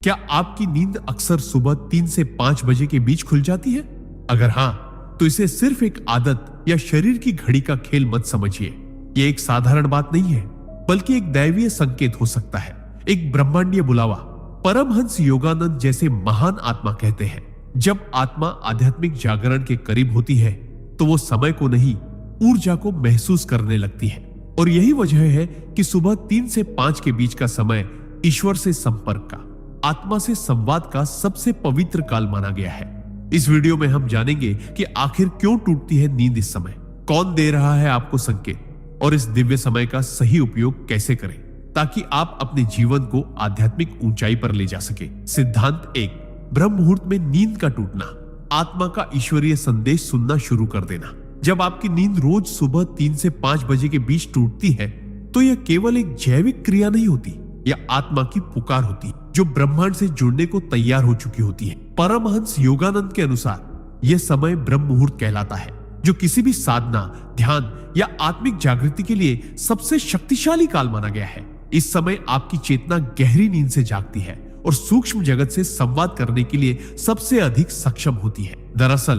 क्या आपकी नींद अक्सर सुबह 3 से 5 बजे के बीच खुल जाती है? अगर हां, तो इसे सिर्फ एक आदत या शरीर की घड़ी का खेल मत समझिए। यह एक साधारण बात नहीं है, बल्कि एक दैवीय संकेत हो सकता है, एक ब्रह्मांडीय बुलावा। परमहंस योगानंद जैसे महान आत्मा कहते हैं, जब आत्मा आध्यात्मिक जागरण के करीब होती है तो वो समय को नहीं, ऊर्जा को महसूस करने लगती है। और यही वजह है कि सुबह 3 से 5 के बीच का समय ईश्वर से संपर्क का, आत्मा से संवाद का सबसे पवित्र काल माना गया है। इस वीडियो में हम जानेंगे कि आखिर क्यों टूटती है नींद इस समय, कौन दे रहा है आपको संकेत, और इस दिव्य समय का सही उपयोग कैसे करें ताकि आप अपने जीवन को आध्यात्मिक ऊंचाई पर ले जा सके। सिद्धांत 1, ब्रह्म मुहूर्त में नींद का टूटना। आत्मा का ईश्वरीय संदेश सुनना शुरू कर देना। जब आपकी नींद रोज सुबह 3 से 5 बजे के बीच टूटती है तो यह केवल एक जैविक क्रिया नहीं होती, यह आत्मा की पुकार होती है जो ब्रह्मांड से जुड़ने को तैयार हो चुकी होती है। परमहंस योगानंद के अनुसार यह समय ब्रह्म मुहूर्त कहलाता है, जो किसी भी साधना, ध्यान या आत्मिक जागृति के लिए सबसे शक्तिशाली काल माना गया है। इस समय आपकी चेतना गहरी नींद से जागती है और सूक्ष्म जगत से संवाद करने के लिए सबसे अधिक सक्षम होती है। दरअसल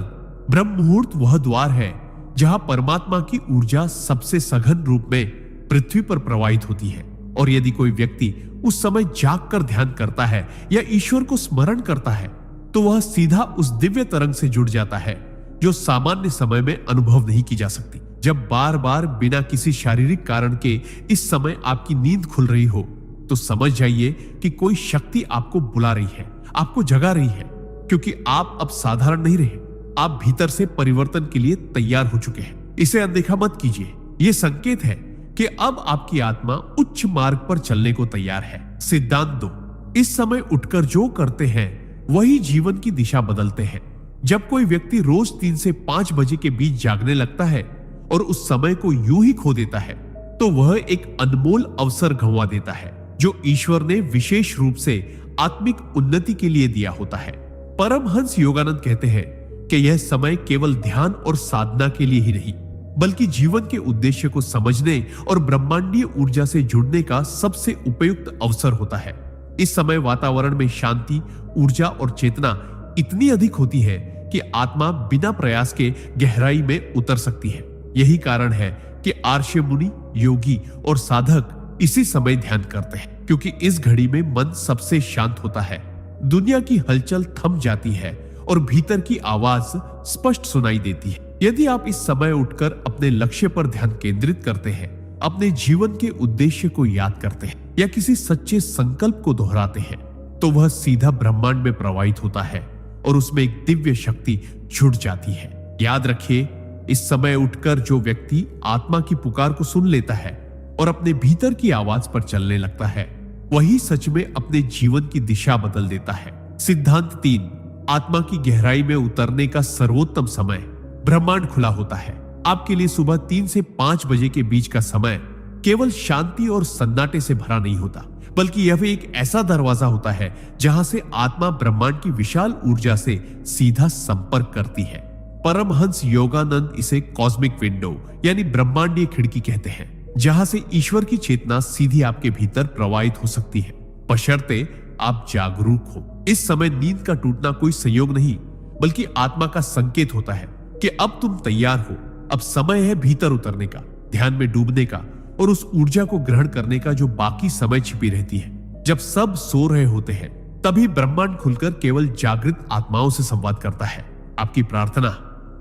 ब्रह्म मुहूर्त वह द्वार है जहां परमात्मा की ऊर्जा सबसे सघन रूप में पृथ्वी पर प्रवाहित होती है। और यदि कोई व्यक्ति उस समय जागकर ध्यान करता है या ईश्वर को स्मरण करता है तो वह सीधा उस दिव्य तरंग से जुड़ जाता है जो सामान्य समय में अनुभव नहीं की जा सकती। जब बार बार बिना किसी शारीरिक कारण के इस समय आपकी नींद खुल रही हो तो समझ जाइए कि कोई शक्ति आपको बुला रही है, आपको जगा रही है, क्योंकि आप अब साधारण नहीं रहे, आप भीतर से परिवर्तन के लिए तैयार हो चुके हैं। इसे अनदेखा मत कीजिए। यह संकेत है कि अब आपकी आत्मा उच्च मार्ग पर चलने को तैयार है। सिद्धांत 2, इस समय उठकर जो करते हैं वही जीवन की दिशा बदलते हैं। जब कोई व्यक्ति रोज 3 से 5 बजे के बीच जागने लगता है और उस समय को यूं ही खो देता है तो वह एक अनमोल अवसर गंवा देता है जो ईश्वर ने विशेष रूप से आत्मिक उन्नति के लिए दिया होता है। परमहंस योगानंद कहते हैं कि यह समय केवल ध्यान और साधना के लिए ही नहीं, बल्कि जीवन के उद्देश्य को समझने और ब्रह्मांडीय ऊर्जा से जुड़ने का सबसे उपयुक्त अवसर होता है। इस समय वातावरण में शांति, ऊर्जा और चेतना इतनी अधिक होती है कि आत्मा बिना प्रयास के गहराई में उतर सकती है। यही कारण है कि आर्ष्य मुनि, योगी और साधक इसी समय ध्यान करते हैं, क्योंकि इस घड़ी में मन सबसे शांत होता है, दुनिया की हलचल थम जाती है और भीतर की आवाज स्पष्ट सुनाई देती है। यदि आप इस समय उठकर अपने लक्ष्य पर ध्यान केंद्रित करते हैं, अपने जीवन के उद्देश्य को याद करते हैं या किसी सच्चे संकल्प को दोहराते हैं, तो वह सीधा ब्रह्मांड में प्रवाहित होता है और उसमें एक दिव्य शक्ति जुड़ जाती है। याद रखिए, इस समय उठकर जो व्यक्ति आत्मा की पुकार को सुन लेता है और अपने भीतर की आवाज पर चलने लगता है, वही सच में अपने जीवन की दिशा बदल देता है। सिद्धांत 3, आत्मा की गहराई में उतरने का सर्वोत्तम समय। ब्रह्मांड खुला होता है। आपके लिए सुबह 3 से 5 बजे के बीच का समय केवल शांति और सन्नाटे से भरा नहीं होता, बल्कि यह भी एक ऐसा दरवाजा होता है जहां से आत्मा ब्रह्मांड की विशाल ऊर्जा से सीधा संपर्क करती है। परमहंस योगानंद इसे कॉस्मिक विंडो यानी ब्रह्मांडीय खिड़की कहते हैं, जहां से ईश्वर की चेतना सीधी आपके भीतर प्रवाहित हो सकती है, बशर्ते आप जागरूक हो। इस समय नींद का टूटना कोई संयोग नहीं, बल्कि आत्मा का संकेत होता है कि अब तुम तैयार हो, अब समय है भीतर उतरने का, ध्यान में डूबने का और उस ऊर्जा को ग्रहण करने का जो बाकी समय छिपी रहती है। जब सब सो रहे होते हैं तभी ब्रह्मांड खुलकर केवल जागृत आत्माओं से संवाद करता है। आपकी प्रार्थना,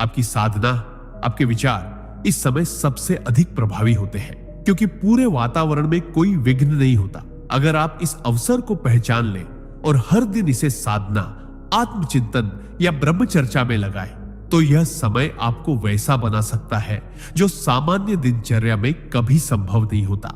आपकी साधना, आपके विचार इस समय सबसे अधिक प्रभावी होते हैं, क्योंकि पूरे वातावरण में कोई विघ्न नहीं होता। अगर आप इस अवसर को पहचान लें और हर दिन इसे साधना, आत्मचिंतन या ब्रह्मचर्चा में लगाएं, तो यह समय आपको वैसा बना सकता है जो सामान्य दिनचर्या में कभी संभव नहीं होता।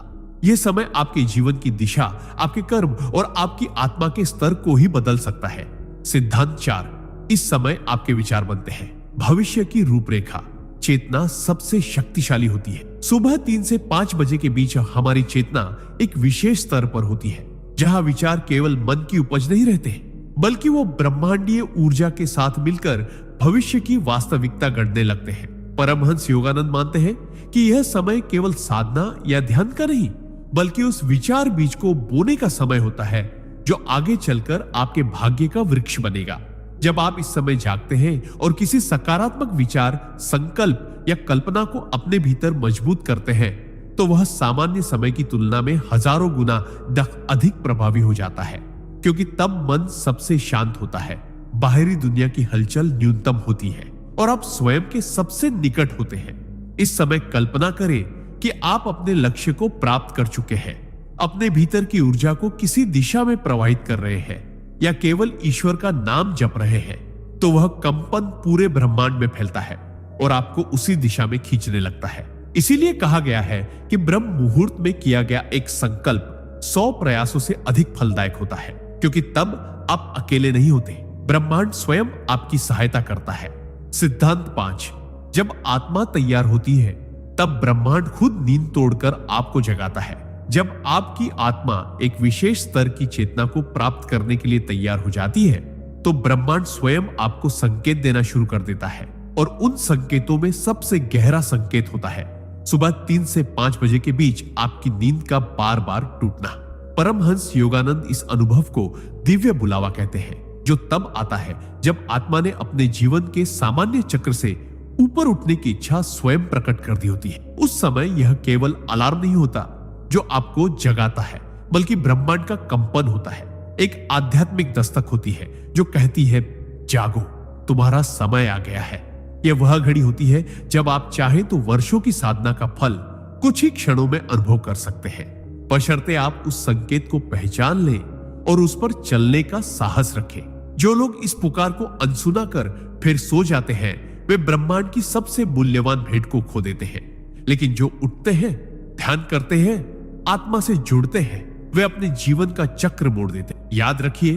यह समय आपके जीवन की दिशा, आपके कर्म और आपकी आत्मा के स्तर को ही बदल सकता है। सिद्धांत 4, इस समय आपके विचार बनते हैं। भविष्य की रूपरेखा। चेतना सबसे शक्तिशाली होती है। सुबह 3 से 5 बजे के बीच हमारी चेतना एक विशेष स्तर पर होती है, जहां विचार केवल मन की उपज नहीं रहते, बल्कि वो ब्रह्मांडीय ऊर्जा के साथ मिलकर भविष्य की वास्तविकता गढ़ने लगते हैं। परमहंस योगानंद मानते हैं कि यह समय केवल साधना या ध्यान का नहीं, बल्कि उस विचार बीज को बोने का समय होता है जो आगे चलकर आपके भाग्य का वृक्ष बनेगा। जब आप इस समय जागते हैं और किसी सकारात्मक विचार, संकल्प या कल्पना को अपने भीतर मजबूत करते हैं, तो वह सामान्य समय की तुलना में हजारों गुना अधिक प्रभावी हो जाता है, क्योंकि तब मन सबसे शांत होता है, बाहरी दुनिया की हलचल न्यूनतम होती है और आप स्वयं के सबसे निकट होते हैं। इस समय कल्पना करें कि आप अपने लक्ष्य को प्राप्त कर चुके हैं, अपने भीतर की ऊर्जा को किसी दिशा में प्रवाहित कर रहे हैं या केवल ईश्वर का नाम जप रहे हैं, तो वह कंपन पूरे ब्रह्मांड में फैलता है और आपको उसी दिशा में खींचने लगता है। इसीलिए कहा गया है कि ब्रह्म मुहूर्त में किया गया एक संकल्प 100 प्रयासों से अधिक फलदायक होता है, क्योंकि तब आप अकेले नहीं होते, ब्रह्मांड स्वयं आपकी सहायता करता है। सिद्धांत 5, जब आत्मा तैयार होती है तब ब्रह्मांड खुद नींद तोड़कर आपको जगाता है। जब आपकी आत्मा एक विशेष स्तर की चेतना को प्राप्त करने के लिए तैयार हो जाती है, तो ब्रह्मांड स्वयं आपको संकेत देना शुरू कर देता है और उन संकेतों में सबसे गहरा संकेत होता है सुबह 3 से 5 बजे के बीच आपकी नींद का बार बार टूटना। परमहंस योगानंद इस अनुभव को दिव्य बुलावा कहते हैं, जो तब आता है जब आत्मा ने अपने जीवन के सामान्य चक्र से ऊपर उठने की इच्छा स्वयं प्रकट कर दी होती है। उस समय यह केवल अलार्म नहीं होता जो आपको जगाता है, बल्कि ब्रह्मांड का कंपन होता है। एक आध्यात्मिक दस्तक होती है जो कहती है, जागो, तुम्हारा समय आ गया है। यह वह घड़ी होती है जब आप चाहे तो वर्षों की साधना का फल कुछ ही क्षणों में अनुभव कर सकते हैं, बशर्ते आप उस संकेत को पहचान लें और उस पर चलने का साहस रखें। जो लोग इस पुकार को अनसुना कर फिर सो जाते हैं, वे ब्रह्मांड की सबसे मूल्यवान भेंट को खो देते हैं। लेकिन जो उठते हैं, ध्यान करते हैं, आत्मा से जुड़ते हैं, वे अपने जीवन का चक्र मोड़ देते हैं। याद रखिए,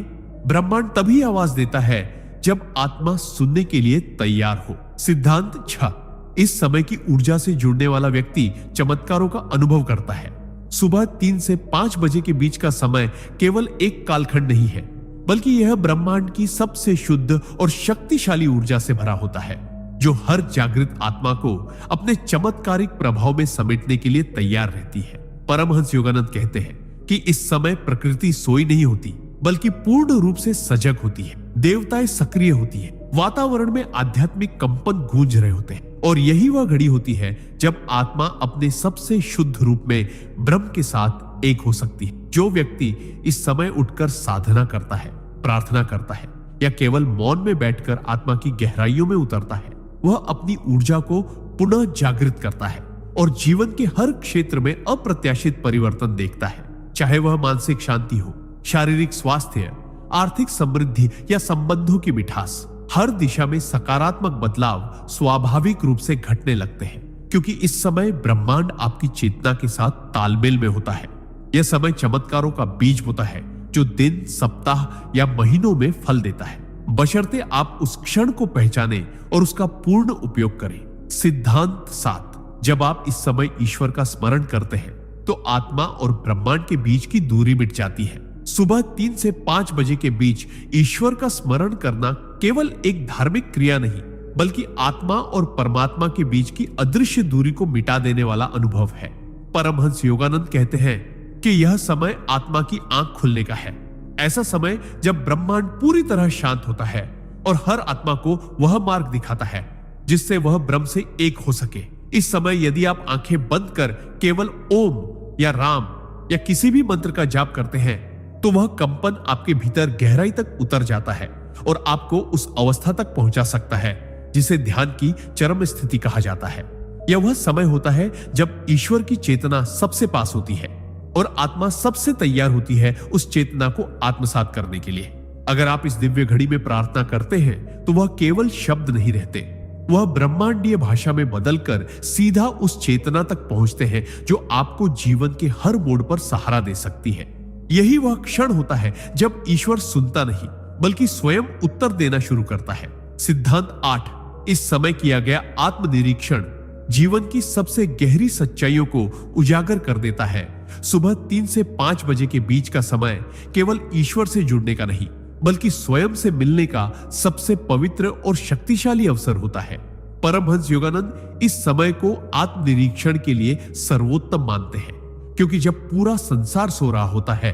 ब्रह्मांड तभी आवाज देता है जब आत्मा सुनने के लिए तैयार हो। सिद्धांत 6, इस समय की ऊर्जा से जुड़ने वाला व्यक्ति चमत्कारों का अनुभव करता है। सुबह 3 से 5 बजे के बीच का समय केवल एक कालखंड नहीं है, बल्कि यह ब्रह्मांड की सबसे शुद्ध और शक्तिशाली ऊर्जा से भरा होता है, जो हर जागृत आत्मा को अपने चमत्कारिक प्रभाव में समेटने के लिए तैयार रहती है। परमहंस योगानंद कहते हैं कि इस समय प्रकृति सोई नहीं होती, बल्कि पूर्ण रूप से सजग होती है, देवताएं सक्रिय होती है, वातावरण में आध्यात्मिक कंपन गूंज रहे होते हैं। और यही वह घड़ी होती है जब आत्मा अपने सबसे शुद्ध रूप में ब्रह्म के साथ एक हो सकती है। जो व्यक्ति इस समय उठकर साधना करता है, प्रार्थना करता है या केवल मौन में बैठकर आत्मा की गहराइयों में उतरता है, वह अपनी ऊर्जा को पुनः जागृत करता है और जीवन के हर क्षेत्र में अप्रत्याशित परिवर्तन देखता है। चाहे वह मानसिक शांति हो, शारीरिक स्वास्थ्य, आर्थिक समृद्धि या संबंधों की मिठास, हर दिशा में सकारात्मक बदलाव स्वाभाविक रूप से घटने लगते हैं, क्योंकि इस समय ब्रह्मांड आपकी चेतना के साथ तालमेल में होता है। यह समय चमत्कारों का बीज होता है, जो दिन, सप्ताह या महीनों में फल देता है, बशर्ते आप उस क्षण को पहचाने और उसका पूर्ण उपयोग करें। सिद्धांत 7, जब आप इस समय ईश्वर का स्मरण करते हैं, तो आत्मा और ब्रह्मांड के बीच की दूरी मिट जाती है। सुबह 3 से 5 बजे के बीच ईश्वर का स्मरण करना केवल एक धार्मिक क्रिया नहीं, बल्कि आत्मा और परमात्मा के बीच की अदृश्य दूरी को मिटा देने वाला अनुभव है। परमहंस योगानंद कहते हैं कि यह समय आत्मा की आंख खुलने का है, ऐसा समय जब ब्रह्मांड पूरी तरह शांत होता है और हर आत्मा को वह मार्ग दिखाता है जिससे वह ब्रह्म से एक हो सके। इस समय यदि आप आंखें बंद कर केवल ओम या राम या किसी भी मंत्र का जाप करते हैं, तो वह कंपन आपके भीतर गहराई तक उतर जाता है और आपको उस अवस्था तक पहुंचा सकता है जिसे ध्यान की चरम स्थिति कहा जाता है। यह वह समय होता है जब ईश्वर की चेतना सबसे पास होती है और आत्मा सबसे तैयार होती है उस चेतना को आत्मसात करने के लिए। अगर आप इस दिव्य घड़ी में प्रार्थना करते हैं, तो वह केवल शब्द नहीं रहते, वह ब्रह्मांडीय भाषा में बदलकर सीधा उस चेतना तक पहुंचते हैं जो आपको जीवन के हर मोड़ पर सहारा दे सकती है। यही वह क्षण होता है जब ईश्वर सुनता नहीं, बल्कि स्वयं उत्तर देना शुरू करता है। सिद्धांत 8, इस समय किया गया आत्मनिरीक्षण जीवन की सबसे गहरी सच्चाइयों को उजागर कर देता है। सुबह 3 से 5 बजे के बीच का समय केवल ईश्वर से जुड़ने का नहीं, बल्कि स्वयं से मिलने का सबसे पवित्र और शक्तिशाली अवसर होता है। परमहंस योगानंद इस समय को आत्मनिरीक्षण के लिए सर्वोत्तम मानते हैं, क्योंकि जब पूरा संसार सो रहा होता है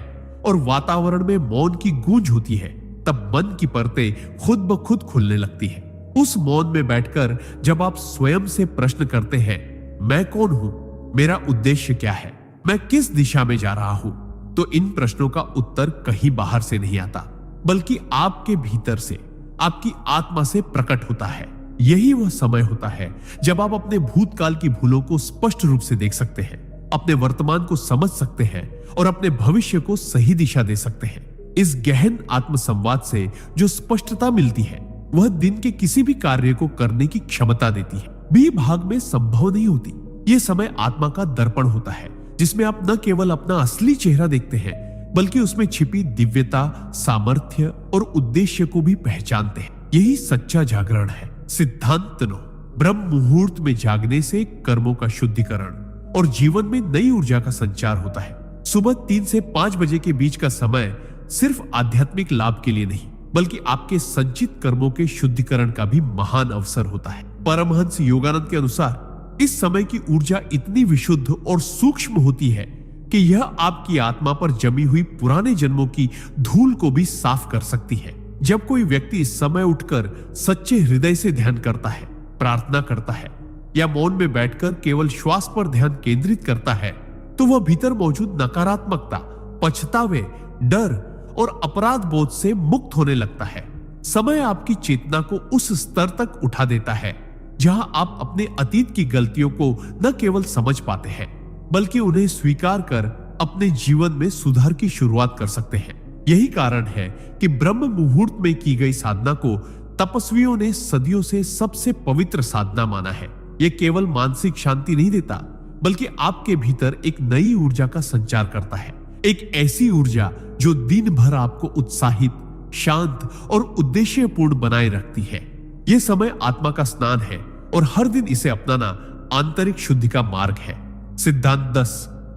और वातावरण में मौन की गूंज होती है, तब मन की परतें खुद ब खुद खुलने लगती है। उस मौन में बैठकर जब आप स्वयं से प्रश्न करते हैं, मैं कौन हूं, मेरा उद्देश्य क्या है, मैं किस दिशा में जा रहा हूं, तो इन प्रश्नों का उत्तर कहीं बाहर से नहीं आता, बल्कि आपके भीतर से, आपकी आत्मा से प्रकट होता है। यही वह समय होता है जब आप अपने भूतकाल की भूलों को स्पष्ट रूप से देख सकते हैं, अपने वर्तमान को समझ सकते हैं और अपने भविष्य को सही दिशा दे सकते हैं। इस गहन आत्मसंवाद से जो स्पष्टता मिलती है, वह दिन के किसी भी कार्य को करने की क्षमता देती है। बी भाग में संभव नहीं होती। यह समय आत्मा का दर्पण होता है, जिसमें आप न केवल अपना असली चेहरा देखते हैं, बल्कि उसमें छिपी दिव्यता, सामर्थ्य और उद्देश्य को भी पहचानते हैं। यही सच्चा जागरण है। सिद्धांत 9, ब्रह्म मुहूर्त में जागने से कर्मों का शुद्धिकरण और जीवन में नई ऊर्जा का संचार होता है। सुबह 3 से 5 बजे के बीच का समय सिर्फ आध्यात्मिक लाभ के लिए नहीं, बल्कि आपके संचित कर्मों के शुद्धिकरण का भी महान अवसर होता है। परमहंस योगानंद के अनुसार इस समय की ऊर्जा इतनी विशुद्ध और सूक्ष्म होती है कि यह आपकी आत्मा पर जमी हुई पुराने जन्मों की धूल को भी साफ कर सकती है। जब कोई व्यक्ति इस समय उठकर सच्चे हृदय से ध्यान करता है, प्रार्थना करता है या मौन में बैठकर केवल श्वास पर ध्यान केंद्रित करता है, तो वह भीतर मौजूद नकारात्मकता, पछतावे, डर और अपराध बोध से मुक्त होने लगता है। समय आपकी चेतना को उस स्तर तक उठा देता है जहां आप अपने अतीत की गलतियों को न केवल समझ पाते हैं, बल्कि उन्हें स्वीकार कर अपने जीवन में सुधार की शुरुआत कर सकते हैं। यही कारण है कि ब्रह्म मुहूर्त में की गई साधना को तपस्वियों ने सदियों से सबसे पवित्र साधना माना है। यह केवल मानसिक शांति नहीं देता, बल्कि आपके भीतर एक नई ऊर्जा का संचार करता है। एक ऐसी ऊर्जा जो दिन भर आपको उत्साहित, शांत और उद्देश्यपूर्ण बनाए रखती है। यह समय आत्मा का स्नान है और हर दिन इसे अपनाना आंतरिक शुद्धि का मार्ग है। सिद्धांत 10,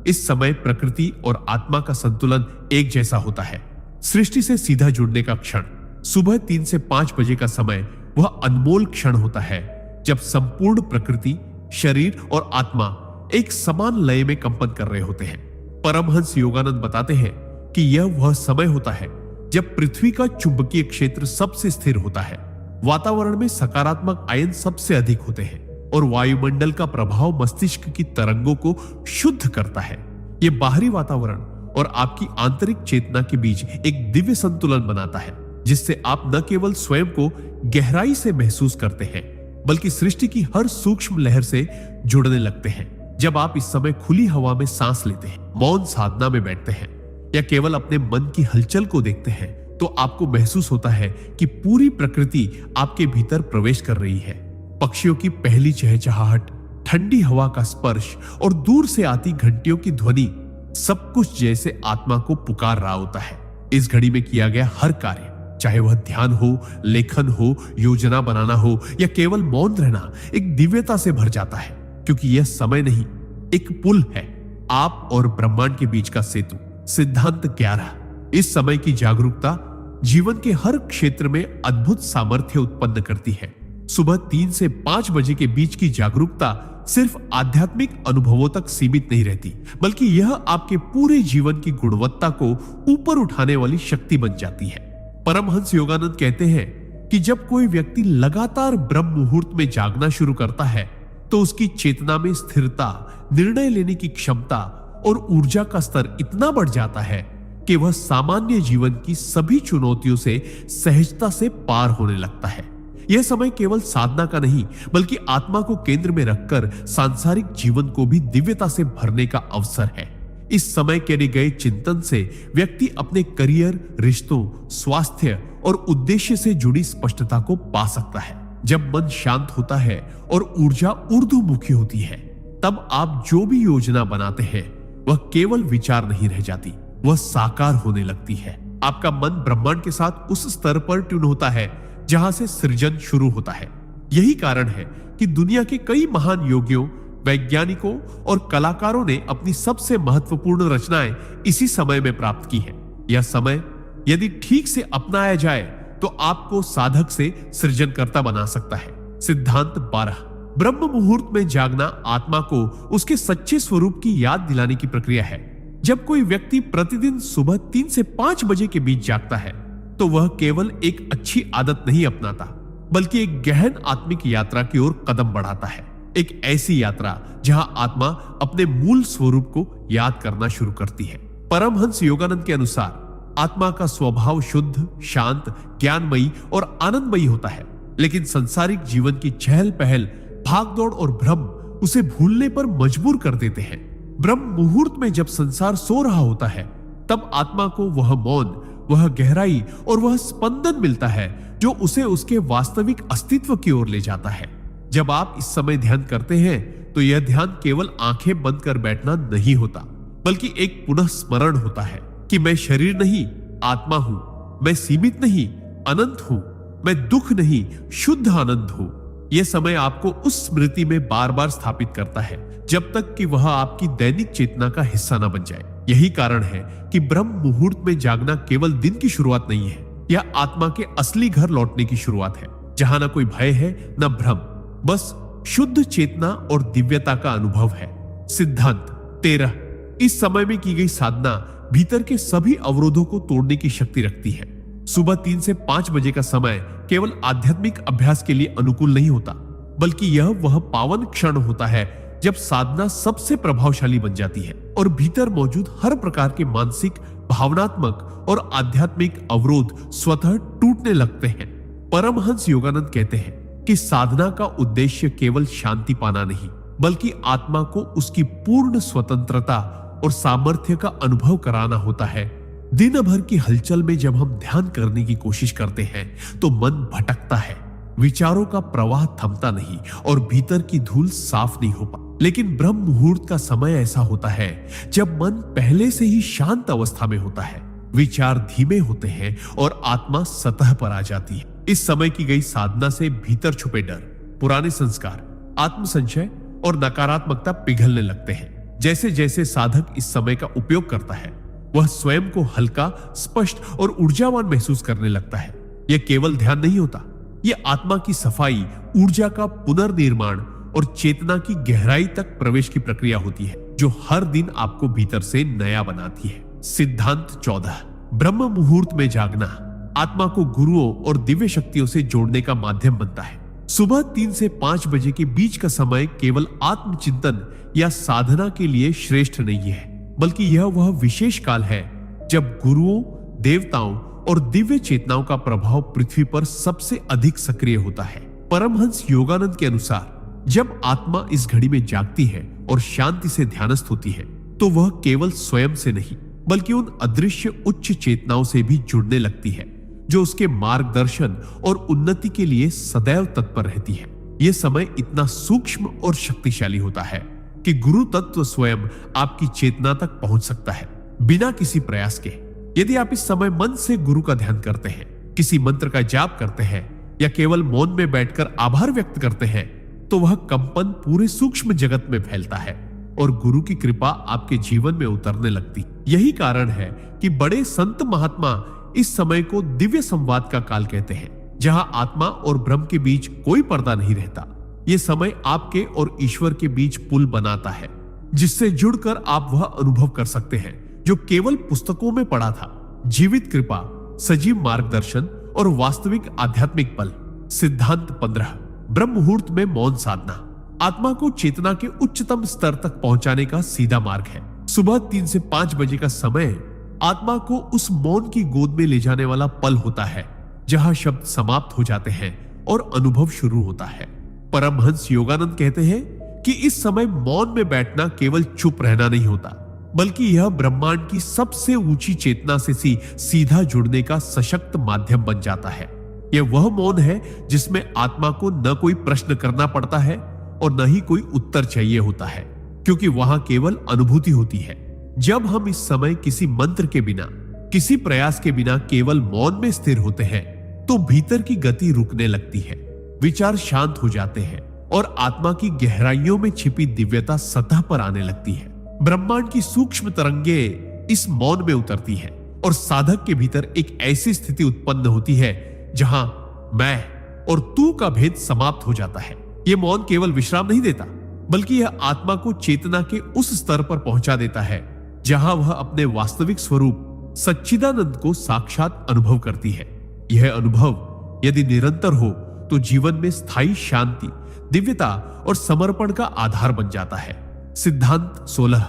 इस समय प्रकृति और आत्मा का संतुलन एक जैसा होता है। सृष्टि से सीधा जुड़ने का क्षण सुबह 3 से 5 बजे का समय वह अनमोल क्षण होता है जब संपूर्ण प्रकृति, शरीर और आत्मा एक समान लय में कंपन कर रहे होते हैं। परमहंस योगानंद बताते हैं कि यह वह समय होता है जब पृथ्वी का चुंबकीय क्षेत्र सबसे स्थिर होता है, वातावरण में सकारात्मक आयन सबसे अधिक होते हैं और वायुमंडल का प्रभाव मस्तिष्क की तरंगों को शुद्ध करता है। यह बाहरी वातावरण और आपकी आंतरिक चेतना के बीच एक दिव्य संतुलन बनाता है, जिससे आप न केवल स्वयं को गहराई से महसूस करते हैं, बल्कि सृष्टि की हर सूक्ष्म लहर से जुड़ने लगते हैं। जब आप इस समय खुली हवा में सांस लेते हैं, मौन साधना में बैठते हैं या केवल अपने मन की हलचल को देखते हैं, तो आपको महसूस होता है कि पूरी प्रकृति आपके भीतर प्रवेश कर रही है। पक्षियों की पहली चहचहाहट, ठंडी हवा का स्पर्श और दूर से आती घंटियों की ध्वनि, सब कुछ जैसे आत्मा को पुकार रहा होता है। इस घड़ी में किया गया हर कार्य, चाहे वह ध्यान हो, लेखन हो, योजना बनाना हो या केवल मौन रहना, एक दिव्यता से भर जाता है, क्योंकि यह समय नहीं, एक पुल है, आप और ब्रह्मांड के बीच का सेतु। सिद्धांत 11, इस समय की जागरूकता जीवन के हर क्षेत्र में अद्भुत सामर्थ्य उत्पन्न करती है। सुबह 3 से 5 बजे के बीच की जागरूकता सिर्फ आध्यात्मिक अनुभवों तक सीमित नहीं रहती, बल्कि यह आपके पूरे जीवन की गुणवत्ता को ऊपर उठाने वाली शक्ति बन जाती है। परमहंस योगानंद कहते हैं कि जब कोई व्यक्ति लगातार ब्रह्म मुहूर्त में जागना शुरू करता है, तो उसकी चेतना में स्थिरता, निर्णय लेने की क्षमता और ऊर्जा का स्तर इतना बढ़ जाता है कि वह सामान्य जीवन की सभी चुनौतियों से सहजता से पार होने लगता है। यह समय केवल साधना का नहीं, बल्कि आत्मा को केंद्र में रखकर सांसारिक जीवन को भी दिव्यता से भरने का अवसर है। इस समय किए गए चिंतन से व्यक्ति अपने करियर, रिश्तों, स्वास्थ्य और उद्देश्य से जुड़ी स्पष्टता को पा सकता है। जब मन शांत होता है और ऊर्जा ऊर्ध्वमुखी होती है, तब आप जो भी योजना बनाते हैं वह केवल विचार नहीं रह जाती, वह साकार होने लगती है। आपका मन ब्रह्मांड के साथ उस स्तर पर ट्यून होता है जहां से सृजन शुरू होता है। यही कारण है कि दुनिया के कई महान योगियों, वैज्ञानिकों और कलाकारों ने अपनी सबसे महत्वपूर्ण रचनाएं इसी समय में प्राप्त की है। यह समय यदि ठीक से अपनाया जाए तो आपको साधक से सृजनकर्ता बना सकता है। सिद्धांत 12, ब्रह्म मुहूर्त में जागना आत्मा को उसके सच्चे स्वरूप की याद दिलाने की प्रक्रिया है। जब कोई व्यक्ति प्रतिदिन सुबह 3 से 5 बजे के बीच जागता है तो वह केवल एक अच्छी आदत नहीं अपनाता, बल्कि एक गहन आत्मिक यात्रा की ओर कदम बढ़ाता है। एक ऐसी यात्रा जहां आत्मा अपने मूल स्वरूप को याद करना शुरू करती है। परमहंस योगानंद के अनुसार आत्मा का स्वभाव शुद्ध, शांत, ज्ञानमयी और आनंदमयी होता है, लेकिन सांसारिक जीवन की चहल पहल, भागदौड़ और भ्रम उसे भूलने पर मजबूर कर देते हैं। ब्रह्म मुहूर्त में जब संसार सो रहा होता है, तब आत्मा को वह मौन, वह गहराई और वह स्पंदन मिलता है जो उसे उसके वास्तविक अस्तित्व की ओर ले जाता है। जब आप इस समय ध्यान करते हैं तो यह ध्यान केवल आंखें बंद कर बैठना नहीं होता, बल्कि एक पुनः स्मरण होता है कि मैं शरीर नहीं, आत्मा हूं, मैं सीमित नहीं, अनंत हूं, मैं दुख नहीं, शुद्ध आनंद हूं। यह समय आपको उस स्मृति में बार बार स्थापित करता है, जब तक कि वह आपकी दैनिक चेतना का हिस्सा न बन जाए। यही कारण है कि ब्रह्म मुहूर्त में जागना केवल दिन की शुरुआत नहीं है, यह आत्मा के असली घर लौटने की शुरुआत है, जहां न कोई भय है, न भ्रम, बस शुद्ध चेतना और दिव्यता का अनुभव है। सिद्धांत 13। इस समय में की गई साधना भीतर के सभी अवरोधों को तोड़ने की शक्ति रखती है। सुबह 3 से 5 बजे का समय केवल आध्यात्मिक अभ्यास के लिए अनुकूल नहीं होता, बल्कि यह वह पावन क्षण होता है जब साधना सबसे प्रभावशाली बन जाती है और भीतर मौजूद हर प्रकार के मानसिक, भावनात्मक और आध्यात्मिक अवरोध स्वतः टूटने लगते हैं। परमहंस योगानंद कहते हैं कि साधना का उद्देश्य केवल शांति पाना नहीं, बल्कि आत्मा को उसकी पूर्ण स्वतंत्रता और सामर्थ्य का अनुभव कराना होता है। दिन भर की हलचल में जब हम ध्यान करने की कोशिश करते हैं तो मन भटकता है, विचारों का प्रवाह थमता नहीं और भीतर की धूल साफ नहीं हो पाती। लेकिन ब्रह्म मुहूर्त का समय ऐसा होता है जब मन पहले से ही शांत अवस्था में होता है, विचार धीमे होते हैं और आत्मा सतह पर आ जाती है। इस समय की गई साधना से भीतर छुपे डर, पुराने संस्कार, आत्मसंशय और नकारात्मकता पिघलने लगते हैं। जैसे जैसे साधक इस समय का उपयोग करता है, वह स्वयं को हल्का, स्पष्ट और ऊर्जावान महसूस करने लगता है। यह केवल ध्यान नहीं होता, यह आत्मा की सफाई, ऊर्जा का पुनर्निर्माण और चेतना की गहराई तक प्रवेश की प्रक्रिया होती है, जो हर दिन आपको भीतर से नया बनाती है। सिद्धांत 14। ब्रह्म मुहूर्त में जागना आत्मा को गुरुओं और दिव्य शक्तियों से जोड़ने का माध्यम बनता है। सुबह 3 से 5 बजे के बीच का समय केवल आत्मचिंतन या साधना के लिए श्रेष्ठ नहीं है, बल्कि यह वह विशेष काल है जब गुरुओं, देवताओं और दिव्य चेतनाओं का प्रभाव पृथ्वी पर सबसे अधिक सक्रिय होता है। परमहंस योगानंद के अनुसार जब आत्मा इस घड़ी में जागती है और शांति से ध्यानस्थ होती है, तो वह केवल स्वयं से नहीं, बल्कि उन अदृश्य उच्च चेतनाओं से भी जुड़ने लगती है, जो उसके मार्गदर्शन और उन्नति के लिए सदैव तत्पर रहती है। यह समय इतना सूक्ष्म और शक्तिशाली होता है कि गुरु तत्व स्वयं आपकी चेतना तक पहुंच सकता है, बिना किसी प्रयास के। यदि आप इस समय मन से गुरु का ध्यान करते हैं, किसी मंत्र का जाप करते हैं या केवल मौन में बैठकर आभार व्यक्त करते हैं, तो वह कंपन पूरे सूक्ष्म जगत में फैलता है और गुरु की कृपा आपके जीवन में उतरने लगती। यही कारण है कि बड़े संत महात्मा इस समय को दिव्य संवाद का काल कहते हैं, जहां आत्मा और ब्रह्म के बीच कोई पर्दा नहीं रहता। यह समय आपके और ईश्वर के बीच पुल बनाता है, जिससे जुड़कर आप वह अनुभव कर सकते हैं जो केवल पुस्तकों में पढ़ा था। जीवित कृपा, सजीव मार्गदर्शन और वास्तविक आध्यात्मिक बल। सिद्धांत 15। ब्रह्म मुहूर्त में मौन साधना आत्मा को चेतना के उच्चतम स्तर तक पहुंचाने का सीधा मार्ग है। सुबह 3 से 5 बजे का समय आत्मा को उस मौन की गोद में ले जाने वाला पल होता है, जहां शब्द समाप्त हो जाते हैं और अनुभव शुरू होता है। परमहंस योगानंद कहते हैं कि इस समय मौन में बैठना केवल चुप रहना नहीं होता, बल्कि यह ब्रह्मांड की सबसे ऊंची चेतना से सीधा जुड़ने का सशक्त माध्यम बन जाता है। यह वह मौन है जिसमें आत्मा को न कोई प्रश्न करना पड़ता है और न ही कोई उत्तर चाहिए होता है, क्योंकि वहां केवल अनुभूति होती है। जब हम इस समय किसी मंत्र के बिना, किसी प्रयास के बिना केवल मौन में स्थिर होते हैं, तो भीतर की गति रुकने लगती है, विचार शांत हो जाते हैं और आत्मा की गहराइयों में छिपी दिव्यता सतह पर आने लगती है। ब्रह्मांड की सूक्ष्म तरंगे इस मौन में उतरती है और साधक के भीतर एक ऐसी स्थिति उत्पन्न होती है जहां मैं और तू का भेद समाप्त हो जाता है। यह मौन केवल विश्राम नहीं देता, बल्कि यह आत्मा को चेतना के उस स्तर पर पहुंचा देता है जहां वह अपने वास्तविक स्वरूप सच्चिदानंद को साक्षात अनुभव करती है। यह अनुभव यदि निरंतर हो तो जीवन में स्थायी शांति, दिव्यता और समर्पण का आधार बन जाता है। सिद्धांत 16।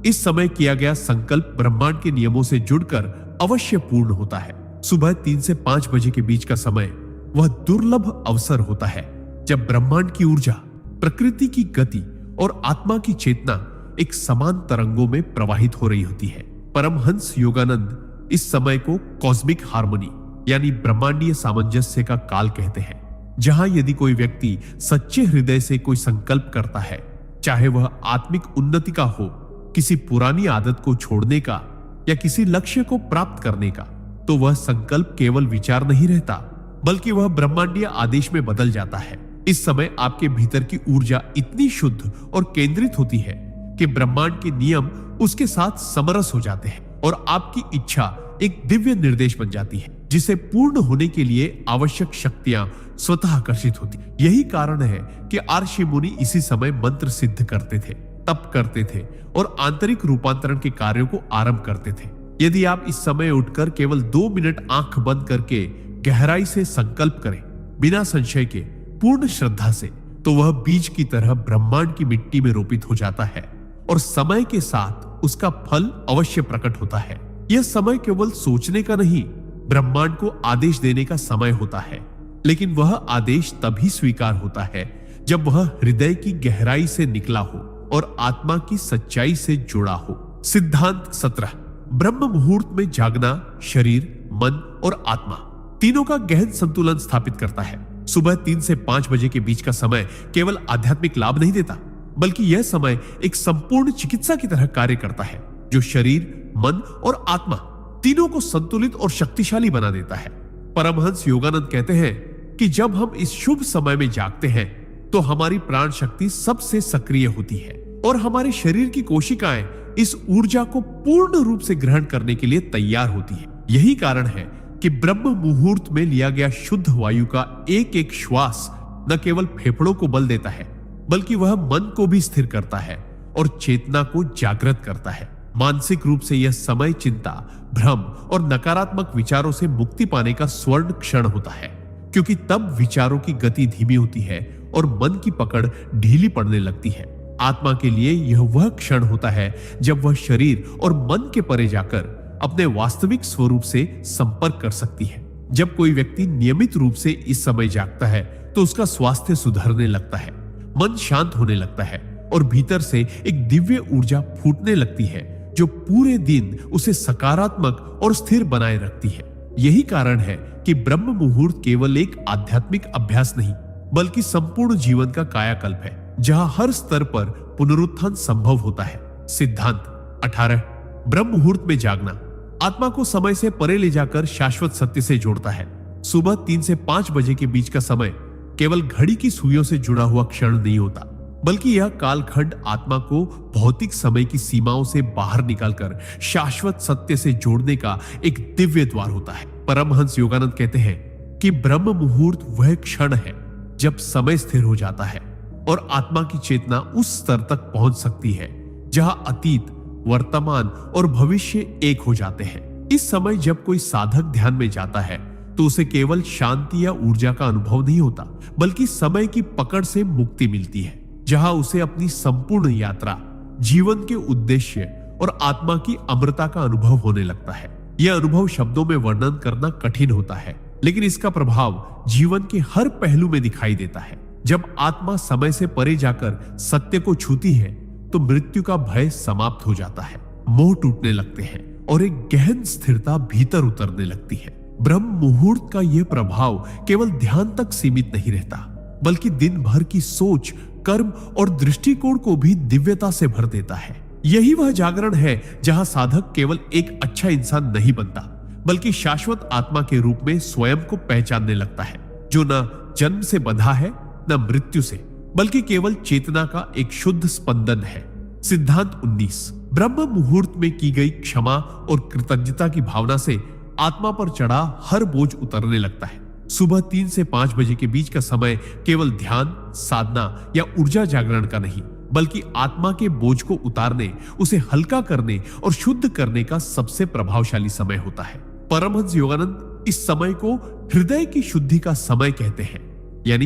इस समय किया गया संकल्प ब्रह्मांड के नियमों से जुड़कर अवश्य पूर्ण होता है। सुबह 3 से 5 बजे के बीच का समय वह दुर्लभ अवसर होता है जब ब्रह्मांड की ऊर्जा, प्रकृति की गति और आत्मा की चेतना एक समान तरंगों में प्रवाहित हो रही होती है। परमहंस योगानंद इस समय को कॉस्मिक हार्मनी यानी ब्रह्मांडीय सामंजस्य का काल कहते हैं, जहां यदि कोई व्यक्ति सच्चे हृदय से कोई संकल्प करता है, चाहे वह आत्मिक उन्नति का हो, किसी पुरानी आदत को छोड़ने का या किसी लक्ष्य को प्राप्त करने का, तो वह संकल्प केवल विचार नहीं रहता बल्कि वह ब्रह्मांडीय आदेश में बदल जाता है। इस समय आपके भीतर की ऊर्जा इतनी शुद्ध और केंद्रित होती है कि ब्रह्मांड के नियम उसके साथ समरस हो जाते हैं और आपकी इच्छा एक दिव्य निर्देश बन जाती है, जिसे पूर्ण होने के लिए आवश्यक शक्तियां स्वतः आकर्षित होती। यही कारण है कि आर्षि मुनि इसी समय मंत्र सिद्ध करते थे, तप करते थे और आंतरिक रूपांतरण के कार्यों को आरंभ करते थे। यदि आप इस समय उठकर केवल 2 मिनट आंख बंद करके गहराई से संकल्प करें, बिना संशय के, पूर्ण श्रद्धा से, तो वह बीज की तरह ब्रह्मांड की मिट्टी में रोपित हो जाता है और समय के साथ उसका फल अवश्य प्रकट होता है। यह समय केवल सोचने का नहीं, ब्रह्मांड को आदेश देने का समय होता है, लेकिन वह आदेश तभी स्वीकार होता है जब वह हृदय की गहराई से निकला हो और आत्मा की सच्चाई से जुड़ा हो। सिद्धांत 17। ब्रह्म मुहूर्त में जागना शरीर, मन और आत्मा तीनों का गहन संतुलन स्थापित करता है। सुबह 3 से 5 बजे के बीच का समय केवल आध्यात्मिक लाभ नहीं देता, बल्कि यह समय एक संपूर्ण चिकित्सा की तरह कार्य करता है, जो शरीर, मन और आत्मा तीनों को संतुलित और शक्तिशाली बना देता है। परमहंस योगानंद कहते हैं कि जब हम इस शुभ समय में जागते हैं तो हमारी प्राण शक्ति सबसे सक्रिय होती है और हमारे शरीर की कोशिकाएं इस ऊर्जा को पूर्ण रूप से ग्रहण करने के लिए तैयार होती है। यही कारण है कि ब्रह्म मुहूर्त में लिया गया शुद्ध वायु का एक एक श्वास न केवल फेफड़ों को बल देता है, बल्कि वह मन को भी स्थिर करता है और चेतना को जागृत करता है। मानसिक रूप से यह समय चिंता, भ्रम और नकारात्मक विचारों से मुक्ति पाने का स्वर्ण क्षण होता है, क्योंकि तब विचारों की गति धीमी होती है और मन की पकड़ ढीली पड़ने लगती है। आत्मा के लिए यह वह क्षण होता है जब वह शरीर और मन के परे जाकर अपने वास्तविक स्वरूप से संपर्क कर सकती है। जब कोई व्यक्ति नियमित रूप से इस समय जागता है तो उसका स्वास्थ्य सुधरने लगता है, मन शांत होने लगता है और भीतर से एक दिव्य ऊर्जा फूटने लगती है जो पूरे दिन उसे सकारात्मक और स्थिर बनाए रखती है। यही कारण है कि ब्रह्म मुहूर्त केवल एक आध्यात्मिक अभ्यास नहीं, बल्कि संपूर्ण जीवन का कायाकल्प है, जहां हर स्तर पर पुनरुत्थान संभव होता है। सिद्धांत 18। ब्रह्म मुहूर्त में जागना आत्मा को समय से परे ले जाकर शाश्वत सत्य से जोड़ता है। सुबह 3 से 5 बजे के बीच का समय केवल घड़ी की सुइयों से जुड़ा हुआ क्षण नहीं होता, बल्कि यह कालखंड आत्मा को भौतिक समय की सीमाओं से बाहर निकालकर शाश्वत सत्य से जोड़ने का एक दिव्य द्वार होता है। परमहंस योगानंद कहते हैं कि ब्रह्म मुहूर्त वह क्षण है जब समय स्थिर हो जाता है और आत्मा की चेतना उस स्तर तक पहुंच सकती है जहां अतीत, वर्तमान और भविष्य एक हो जाते हैं। इस समय जब कोई साधक ध्यान में जाता है तो उसे केवल शांति या ऊर्जा का अनुभव नहीं होता, बल्कि समय की पकड़ से मुक्ति मिलती है, जहां उसे अपनी संपूर्ण यात्रा, जीवन के उद्देश्य और आत्मा की अमरता का अनुभव होने लगता है। यह अनुभव शब्दों में वर्णन करना कठिन होता है, लेकिन इसका प्रभाव जीवन के हर पहलू में दिखाई देता है। जब आत्मा समय से परे जाकर सत्य को छूती है तो मृत्यु का भय समाप्त हो जाता है, मोह टूटने लगते हैं और एक गहन स्थिरता भीतर उतरने लगती है। ब्रह्म मुहूर्त का यह प्रभाव केवल ध्यान तक सीमित नहीं रहता, बल्कि दिन भर की सोच, कर्म और दृष्टिकोण को भी दिव्यता से भर देता है। यही वह जागरण है जहां साधक केवल एक अच्छा इंसान नहीं बनता, बल्कि शाश्वत आत्मा के रूप में स्वयं को पहचानने लगता है, जो न जन्म से बंधा है न मृत्यु से, बल्कि केवल चेतना का एक शुद्ध स्पंदन है। सिद्धांत 19। ब्रह्म मुहूर्त में की गई क्षमा और कृतज्ञता की भावना से आत्मा पर चढ़ा हर बोझ उतरने लगता है। सुबह 3 से 5 बजे के बीच का समय केवल ध्यान, साधना या ऊर्जा जागरण का नहीं, बल्कि आत्मा के बोझ को उतारने, उसे हल्का करने और शुद्ध करने का सबसे प्रभावशाली समय होता है। परमहंस योगानंद इस समय को हृदय की शुद्धि का समय कहते हैं, यानी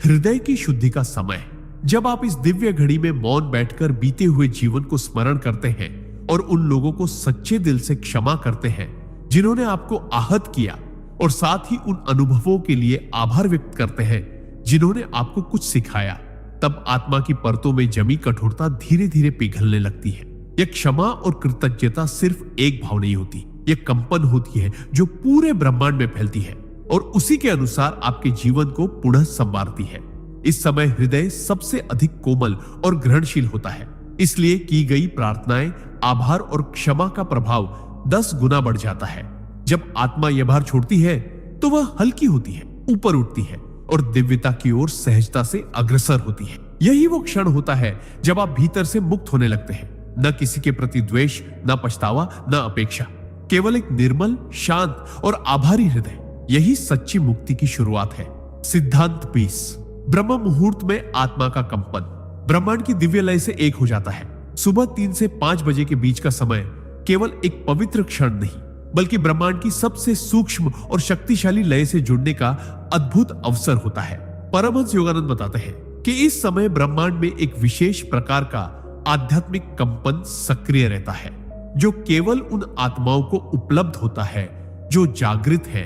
हृदय की शुद्धि का समय। जब आप इस दिव्य घड़ी में मौन बैठकर बीते हुए जीवन को स्मरण करते हैं और उन लोगों को सच्चे दिल से क्षमा करते हैं जिन्होंने आपको आहत किया, और साथ ही उन अनुभवों के लिए आभार व्यक्त करते हैं जिन्होंने आपको कुछ सिखाया, तब आत्मा की परतों में जमी कठोरता धीरे धीरे पिघलने लगती है। यह क्षमा और कृतज्ञता सिर्फ एक भाव नहीं होती, यह कंपन होती है जो पूरे ब्रह्मांड में फैलती है और उसी के अनुसार आपके जीवन को पुनः संवारती है। इस समय हृदय सबसे अधिक कोमल और ग्रहणशील होता है, इसलिए की गई प्रार्थनाएं, आभार और क्षमा का प्रभाव 10 गुना बढ़ जाता है। जब आत्मा यह भार छोड़ती है तो वह हल्की होती है, ऊपर उठती है और दिव्यता की ओर सहजता से अग्रसर होती है। यही वो क्षण होता है जब आप भीतर से मुक्त होने लगते हैं। न किसी के प्रति द्वेष, न पछतावा, न अपेक्षा, केवल एक निर्मल, शांत और आभारी हृदय। यही सच्ची मुक्ति की शुरुआत है। सिद्धांत 20। ब्रह्म मुहूर्त में आत्मा का कंपन ब्रह्मांड की दिव्य लय से एक हो जाता है। सुबह 3 से 5 बजे के बीच का समय केवल एक पवित्र क्षण नहीं, बल्कि ब्रह्मांड की सबसे सूक्ष्म और शक्तिशाली लय से जुड़ने का अद्भुत अवसर होता है। परमहंस योगानंद बताते हैं कि इस समय ब्रह्मांड में एक विशेष प्रकार का आध्यात्मिक कंपन सक्रिय रहता है, जो केवल उन आत्माओं को उपलब्ध होता है जो जागृत है,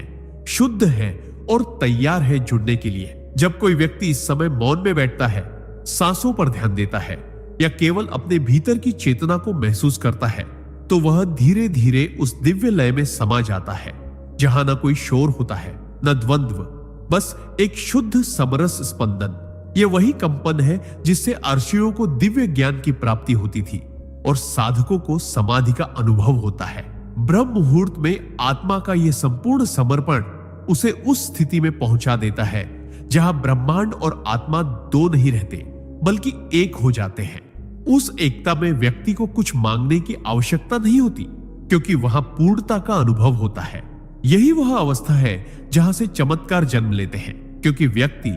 शुद्ध है और तैयार है जुड़ने के लिए। जब कोई व्यक्ति इस समय मौन में बैठता है, सांसों पर ध्यान देता है या केवल अपने भीतर की चेतना को महसूस करता है, तो वह धीरे धीरे उस दिव्य लय में समा जाता है जहां न कोई शोर होता है, न द्वंद्व, बस एक शुद्ध समरस स्पंदन। यह वही कंपन है जिससे अर्षियों को दिव्य ज्ञान की प्राप्ति होती थी और साधकों को समाधि का अनुभव होता है। ब्रह्म मुहूर्त में आत्मा का यह संपूर्ण समर्पण उसे उस स्थिति में पहुंचा देता है जहां ब्रह्मांड और आत्मा दो नहीं रहते, बल्कि एक हो जाते हैं। उस एकता में व्यक्ति को कुछ मांगने की आवश्यकता नहीं होती, क्योंकि वहां पूर्णता का अनुभव होता है। यही वह अवस्था है जहां से चमत्कार जन्म लेते हैं, क्योंकि व्यक्ति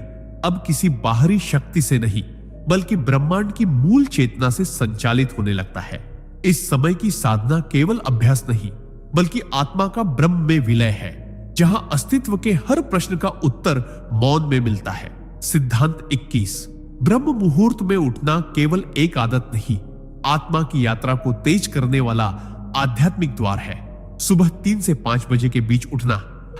अब किसी बाहरी शक्ति से नहीं, बल्कि ब्रह्मांड की मूल चेतना से संचालित होने लगता है। इस समय की साधना केवल अभ्यास नहीं, बल्कि आत्मा का ब्रह्म में विलय है, जहां अस्तित्व के हर प्रश्न का उत्तर मौन में मिलता है। सिद्धांत 21। ब्रह्म मुहूर्त में उठना केवल एक आदत नहीं, आत्मा की यात्रा को तेज करने वाला आध्यात्मिक द्वार है। सुबह 3 से 5 बजे के बीच उठना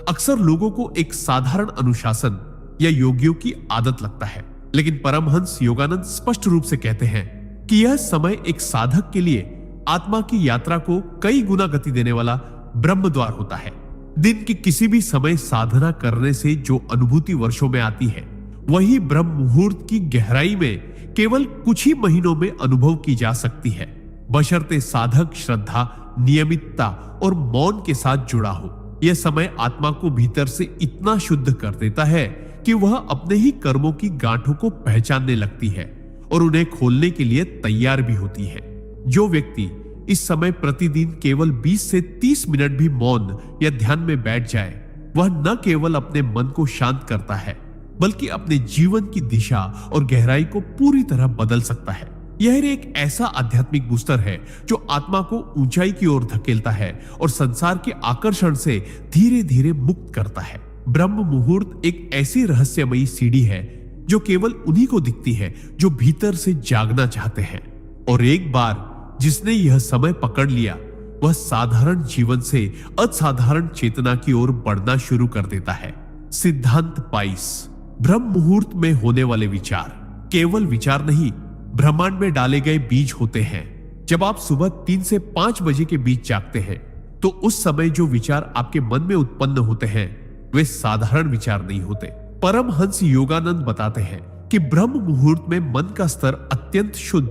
अक्सर लोगों को एक साधारण अनुशासन या योगियों की आदत लगता है, लेकिन परमहंस योगानंद स्पष्ट रूप से कहते हैं कि यह समय एक साधक के लिए आत्मा की यात्रा को कई गुना गति देने वाला ब्रह्म द्वार होता है। दिन के किसी भी समय साधना करने से जो अनुभूति वर्षों में आती है, वही ब्रह्म मुहूर्त की गहराई में केवल कुछ ही महीनों में अनुभव की जा सकती है, बशर्ते साधक श्रद्धा, नियमितता और मौन के साथ जुड़ा हो। यह समय आत्मा को भीतर से इतना शुद्ध कर देता है कि वह अपने ही कर्मों की गांठों को पहचानने लगती है और उन्हें खोलने के लिए तैयार भी होती है। जो व्यक्ति इस समय प्रतिदिन केवल 20 से 30 मिनट भी मौन या ध्यान में बैठ जाए, वह न केवल अपने मन को शांत करता है, बल्कि अपने जीवन की दिशा और गहराई को पूरी तरह बदल सकता है। यह एक ऐसा आध्यात्मिक बूस्टर है जो आत्मा को ऊंचाई की ओर धकेलता है और संसार के आकर्षण से धीरे धीरे मुक्त करता है। ब्रह्म मुहूर्त एक ऐसी रहस्यमयी सीढ़ी है जो केवल उन्हीं को दिखती है जो भीतर से जागना चाहते हैं, और एक बार जिसने यह समय पकड़ लिया, वह साधारण जीवन से असाधारण चेतना की ओर बढ़ना शुरू कर देता है। सिद्धांत 22। ब्रह्म मुहूर्त में होने वाले विचार केवल विचार नहीं, ब्रह्मांड में डाले गए बीज होते हैं। जब आप सुबह 3 से 5 बजे के बीच जागते हैं, तो उस समय जो विचार आपके मन में उत्पन्न होते हैं, वे साधारण विचार नहीं होते। परमहंस योगानंद बताते हैं कि ब्रह्म मुहूर्त में मन का स्तर अत्यंत शुद्ध,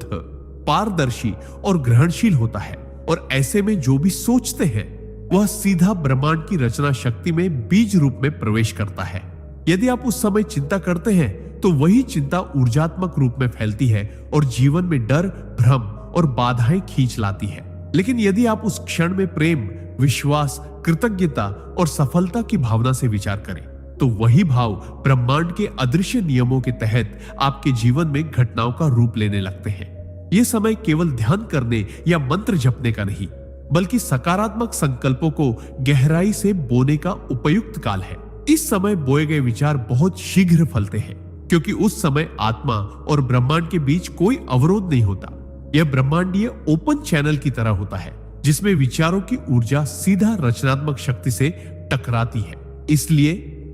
पारदर्शी और ग्रहणशील होता है, और ऐसे में जो भी सोचते हैं वह सीधा ब्रह्मांड की रचना शक्ति में बीज रूप में प्रवेश करता है। यदि आप उस समय चिंता करते हैं, तो वही चिंता ऊर्जात्मक रूप में फैलती है और जीवन में डर, भ्रम और बाधाएं खींच लाती है। लेकिन यदि आप उस क्षण में प्रेम, विश्वास, कृतज्ञता और सफलता की भावना से विचार करें, तो वही भाव ब्रह्मांड के अदृश्य नियमों के तहत आपके जीवन में घटनाओं का रूप लेने लगते हैं। यह समय केवल ध्यान करने या मंत्र जपने का नहीं, बल्कि सकारात्मक संकल्पों को गहराई से बोने का उपयुक्त काल है। इस समय बोए गए विचार बहुत शीघ्र फलते हैं, क्योंकि उस समय आत्मा और ब्रह्मांड के बीच कोई अवरोध नहीं होता। यह ब्रह्मांडीय ओपन चैनल की तरह होता है, जिसमें विचारों की ऊर्जा सीधा रचनात्मक शक्ति से टकराती है। इसलिए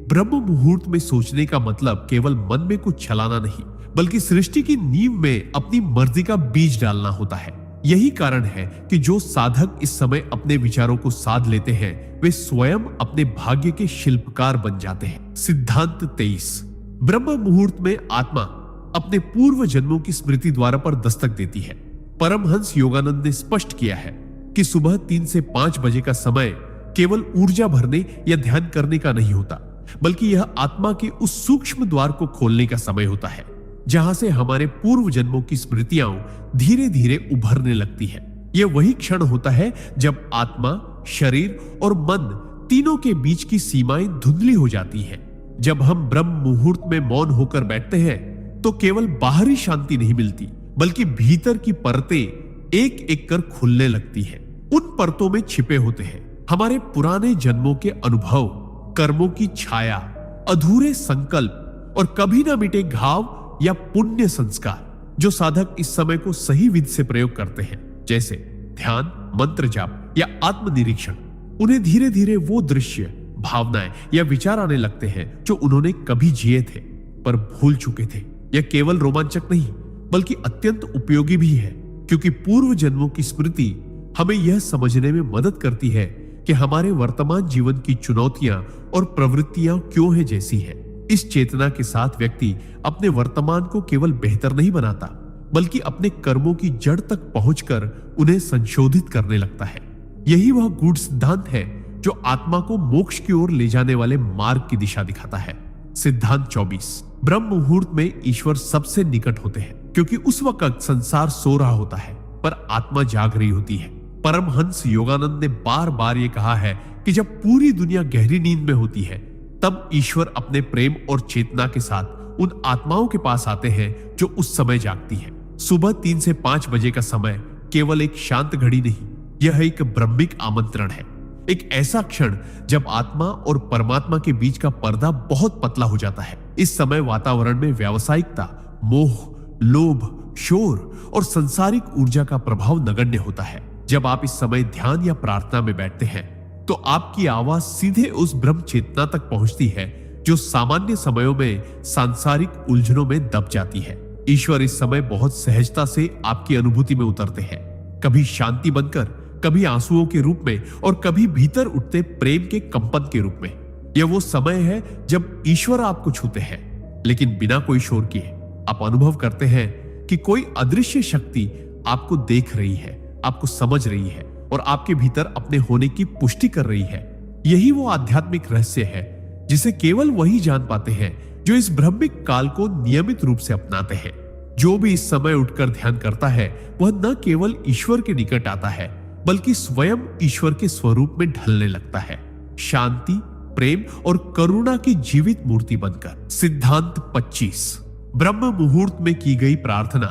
ब्रह्म मुहूर्त में सोचने का मतलब केवल मन में कुछ चलाना नहीं, बल्कि सृष्टि की नींव में अपनी मर्जी का बीज डालना होता है। यही कारण है कि जो साधक इस समय अपने विचारों को साध लेते हैं, वे स्वयं अपने भाग्य के शिल्पकार बन जाते हैं। सिद्धांत 23। ब्रह्म मुहूर्त में आत्मा अपने पूर्व जन्मों की स्मृति द्वारा पर दस्तक देती है। परमहंस योगानंद ने स्पष्ट किया है कि सुबह 3 से 5 बजे का समय केवल ऊर्जा भरने या ध्यान करने का नहीं होता, बल्कि यह आत्मा के उस सूक्ष्म द्वार को खोलने का समय होता है, जहां से हमारे पूर्व जन्मों की स्मृतियां धीरे धीरे उभरने लगती है। यह वही क्षण होता है जब आत्मा, शरीर और मन तीनों के बीच की सीमाएं धुंधली हो जाती है। जब हम ब्रह्म मुहूर्त में मौन होकर बैठते हैं, तो केवल बाहरी शांति नहीं मिलती, बल्कि भीतर की परतें एक एक कर खुलने लगती है। उन परतों में छिपे होते हैं हमारे पुराने जन्मों के अनुभव, कर्मों की छाया, अधूरे संकल्प और कभी ना मिटे घाव या पुण्य संस्कार, जो साधक इस समय को सही विधि से प्रयोग करते हैं, जैसे ध्यान, मंत्र जाप या आत्मनिरीक्षण। उन्हें धीरे धीरे वो दृश्य, भावनाएं या विचार आने लगते हैं जो उन्होंने कभी जिए थे पर भूल चुके थे। यह केवल रोमांचक नहीं, बल्कि अत्यंत उपयोगी भी है, क्योंकि पूर्व जन्मों की स्मृति हमें यह समझने में मदद करती है कि हमारे वर्तमान जीवन की चुनौतियां और प्रवृत्तियां क्यों है जैसी है। इस चेतना के साथ व्यक्ति अपने वर्तमान को केवल बेहतर नहीं बनाता, बल्कि अपने कर्मों की जड़ तक पहुंचकर उन्हें संशोधित करने लगता है। यही वह गूढ़ सिद्धांत है जो आत्मा को मोक्ष की ओर ले जाने वाले मार्ग की दिशा दिखाता है। सिद्धांत 24। ब्रह्म मुहूर्त में ईश्वर सबसे निकट होते हैं, क्योंकि उस वक्त संसार सो रहा होता है पर आत्मा जाग रही होती है। परमहंस योगानंद ने बार बार यह कहा है कि जब पूरी दुनिया गहरी नींद में होती है, तब ईश्वर अपने प्रेम और चेतना के साथ उन आत्माओं के पास आते हैं जो उस समय जागती है। सुबह 3 से 5 बजे का समय केवल एक शांत घड़ी नहीं, यह एक ब्रह्मिक आमंत्रण है। एक ऐसा क्षण जब आत्मा और परमात्मा के बीच का पर्दा बहुत पतला हो जाता है। इस समय वातावरण में व्यावसायिकता, मोह, लोभ, शोर और सांसारिक ऊर्जा का प्रभाव नगण्य होता है। जब आप इस समय ध्यान या प्रार्थना में बैठते हैं, तो आपकी आवाज सीधे उस ब्रह्म चेतना तक पहुंचती है जो सामान्य समयों में सांसारिक उलझनों में दब जाती है। ईश्वर इस समय बहुत सहजता से आपकी अनुभूति में उतरते हैं, कभी शांति बनकर, कभी आंसुओं के रूप में और कभी भीतर उठते प्रेम के कंपन के रूप में। यह वो समय है जब ईश्वर आपको छूते हैं, लेकिन बिना कोई शोर किए। आप अनुभव करते हैं कि कोई अदृश्य शक्ति आपको देख रही है, आपको समझ रही है और आपके भीतर अपने होने की पुष्टि कर रही है। यही वो आध्यात्मिक रहस्य है जिसे केवल वही जान पाते हैं जो इस ब्रह्मिक काल को नियमित रूप से अपनाते हैं। जो भी इस समय उठकर ध्यान करता है, वह न केवल ईश्वर के निकट आता है, बल्कि स्वयं ईश्वर के स्वरूप में ढलने लगता है, शांति, प्रेम और करुणा की जीवित मूर्ति बनकर। सिद्धांत 25। ब्रह्म मुहूर्त में की गई प्रार्थना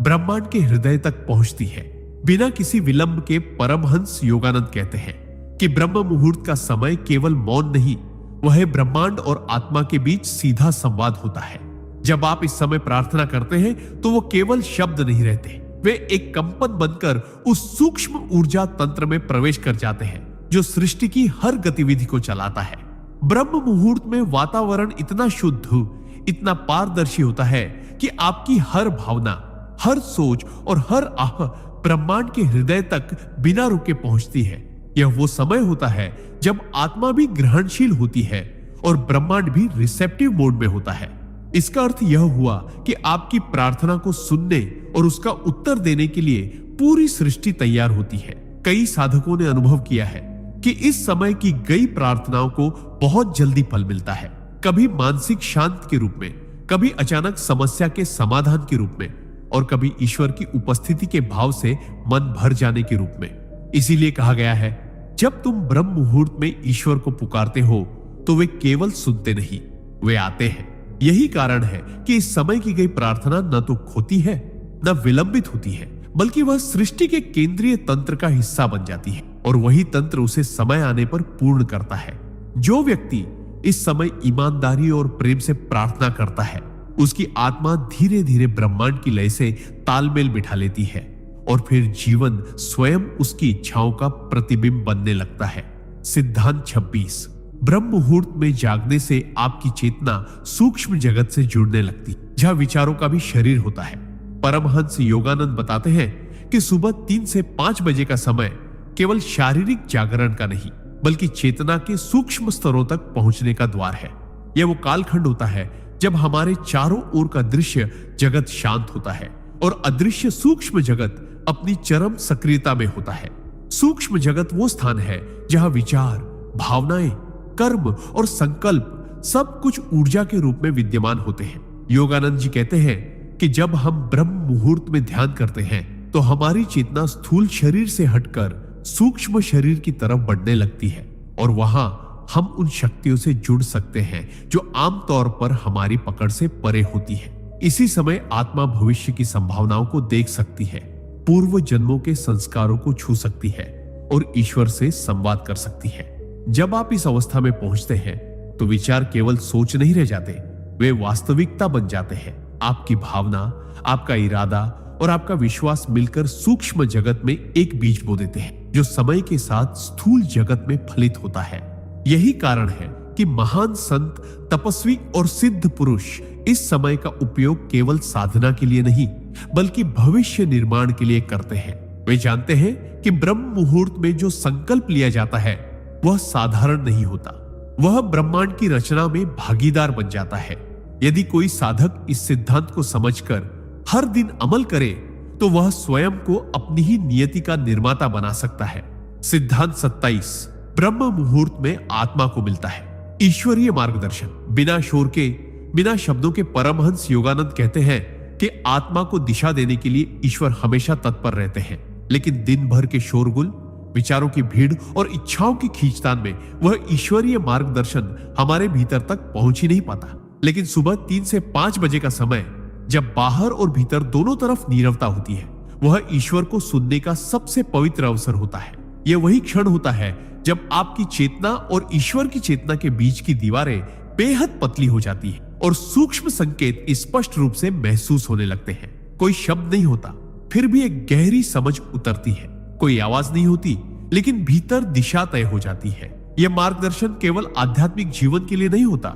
ब्रह्मांड के हृदय तक पहुंचती है बिना किसी विलंब के। परमहंस योगानंद कहते हैं कि ब्रह्म मुहूर्त का समय केवल मौन नहीं, वह ब्रह्मांड और आत्मा के बीच सीधा संवाद होता है। जब आप इस समय प्रार्थना करते हैं, तो वो केवल शब्द नहीं रहते, वे एक कंपन बनकर उस सूक्ष्म ऊर्जा तंत्र में प्रवेश कर जाते हैं जो सृष्टि की हर गतिविधि को चलाता है। ब्रह्म मुहूर्त में वातावरण इतना शुद्ध, इतना पारदर्शी होता है कि आपकी हर भावना, हर सोच और हर आह ब्रह्मांड के हृदय तक बिना रुके पहुंचती है। यह वो समय होता है जब आत्मा भी ग्रहणशील होती है और ब्रह्मांड भी रिसेप्टिव मोड में होता है। इसका अर्थ यह हुआ कि आपकी प्रार्थना को सुनने और उसका उत्तर देने के लिए पूरी सृष्टि तैयार होती है। कई साधकों ने अनुभव किया है कि इस समय की गई प्रार्थनाओं को बहुत जल्दी फल मिलता है, कभी मानसिक शांति के रूप में, कभी अचानक समस्या के समाधान के रूप में और कभी ईश्वर की उपस्थिति के भाव से मन भर जाने के रूप में। इसीलिए कहा गया है, जब तुम ब्रह्म मुहूर्त में ईश्वर को पुकारते हो तो वे केवल सुनते नहीं, वे आते हैं। यही कारण है कि इस समय की गई प्रार्थना न तो खोती है, न विलंबित होती है, बल्कि वह सृष्टि के केंद्रीय तंत्र का हिस्सा बन जाती है और वही तंत्र उसे समय आने पर पूर्ण करता है। जो व्यक्ति इस समय ईमानदारी और प्रेम से प्रार्थना करता है, उसकी आत्मा धीरे धीरे ब्रह्मांड की लय से तालमेल बिठा लेती है और फिर जीवन स्वयं उसकी इच्छाओं का प्रतिबिंब बनने लगता है। सिद्धांत 26। ब्रह्म मुहूर्त में जागने से आपकी चेतना सूक्ष्म जगत से जुड़ने लगती, जहां विचारों का भी शरीर होता है। परमहंस योगानंद बताते हैं कि सुबह 3 से 5 बजे का समय केवल शारीरिक जागरण का नहीं, बल्कि चेतना के सूक्ष्म स्तरों तक पहुंचने का द्वार है। यह वो कालखंड होता है जब हमारे चारों ओर का दृश्य जगत शांत होता है और अदृश्य सूक्ष्म जगत अपनी चरम सक्रियता में होता है। सूक्ष्म जगत वो स्थान है जहां विचार, भावनाएं, कर्म और संकल्प सब कुछ ऊर्जा के रूप में विद्यमान होते हैं। योगानंद जी कहते हैं कि जब हम ब्रह्म मुहूर्त में ध्यान करते हैं तो हमारी चेतना स्थूल शरीर से हटकर सूक्ष्म शरीर की तरफ बढ़ने लगती है और वहां हम उन शक्तियों से जुड़ सकते हैं जो आमतौर पर हमारी पकड़ से परे होती है। इसी समय आत्मा भविष्य की संभावनाओं को देख सकती है, पूर्व जन्मों के संस्कारों को छू सकती है और ईश्वर से संवाद कर सकती है। जब आप इस अवस्था में पहुंचते हैं तो विचार केवल सोच नहीं रह जाते, वे वास्तविकता बन जाते हैं। आपकी भावना, आपका इरादा और आपका विश्वास मिलकर सूक्ष्म जगत में एक बीज बो देते हैं जो समय के साथ स्थूल जगत में फलित होता है। यही कारण है कि महान संत, तपस्वी और सिद्ध पुरुष इस समय का उपयोग केवल साधना के लिए नहीं, बल्कि भविष्य निर्माण के लिए करते हैं। वे जानते हैं कि ब्रह्म मुहूर्त में जो संकल्प लिया जाता है वह साधारण नहीं होता, वह ब्रह्मांड की रचना में भागीदार बन जाता है। यदि कोई साधक इस सिद्धांत को समझकर हर दिन अमल करे तो वह स्वयं को अपनी ही नियति का निर्माता बना सकता है। सिद्धांत 27। ब्रह्म मुहूर्त में आत्मा को मिलता है ईश्वरीय मार्गदर्शन। बिना शोर के, बिना शब्दों के परमहंस योगानंद कहते हैं कि आत्मा को दिशा देने के लिए ईश्वर हमेशा तत्पर रहते हैं, लेकिन दिन भर के शोरगुल, विचारों की भीड़ और इच्छाओं की खींचतान में वह ईश्वरीय मार्गदर्शन हमारे भीतर तक पहुंच ही नहीं पाता। लेकिन सुबह 3 से 5 बजे का समय, जब बाहर और भीतर दोनों तरफ नीरवता होती है, वह ईश्वर को सुनने का सबसे पवित्र अवसर होता है। यह वही क्षण होता है जब आपकी चेतना और ईश्वर की चेतना के बीच की दीवारें बेहद पतली हो जाती है और सूक्ष्म संकेत स्पष्ट रूप से महसूस होने लगते हैं। कोई शब्द नहीं होता, फिर भी एक गहरी समझ उतरती है। कोई आवाज नहीं होती, लेकिन भीतर दिशा तय हो जाती है। यह मार्गदर्शन केवल आध्यात्मिक जीवन के लिए नहीं होता,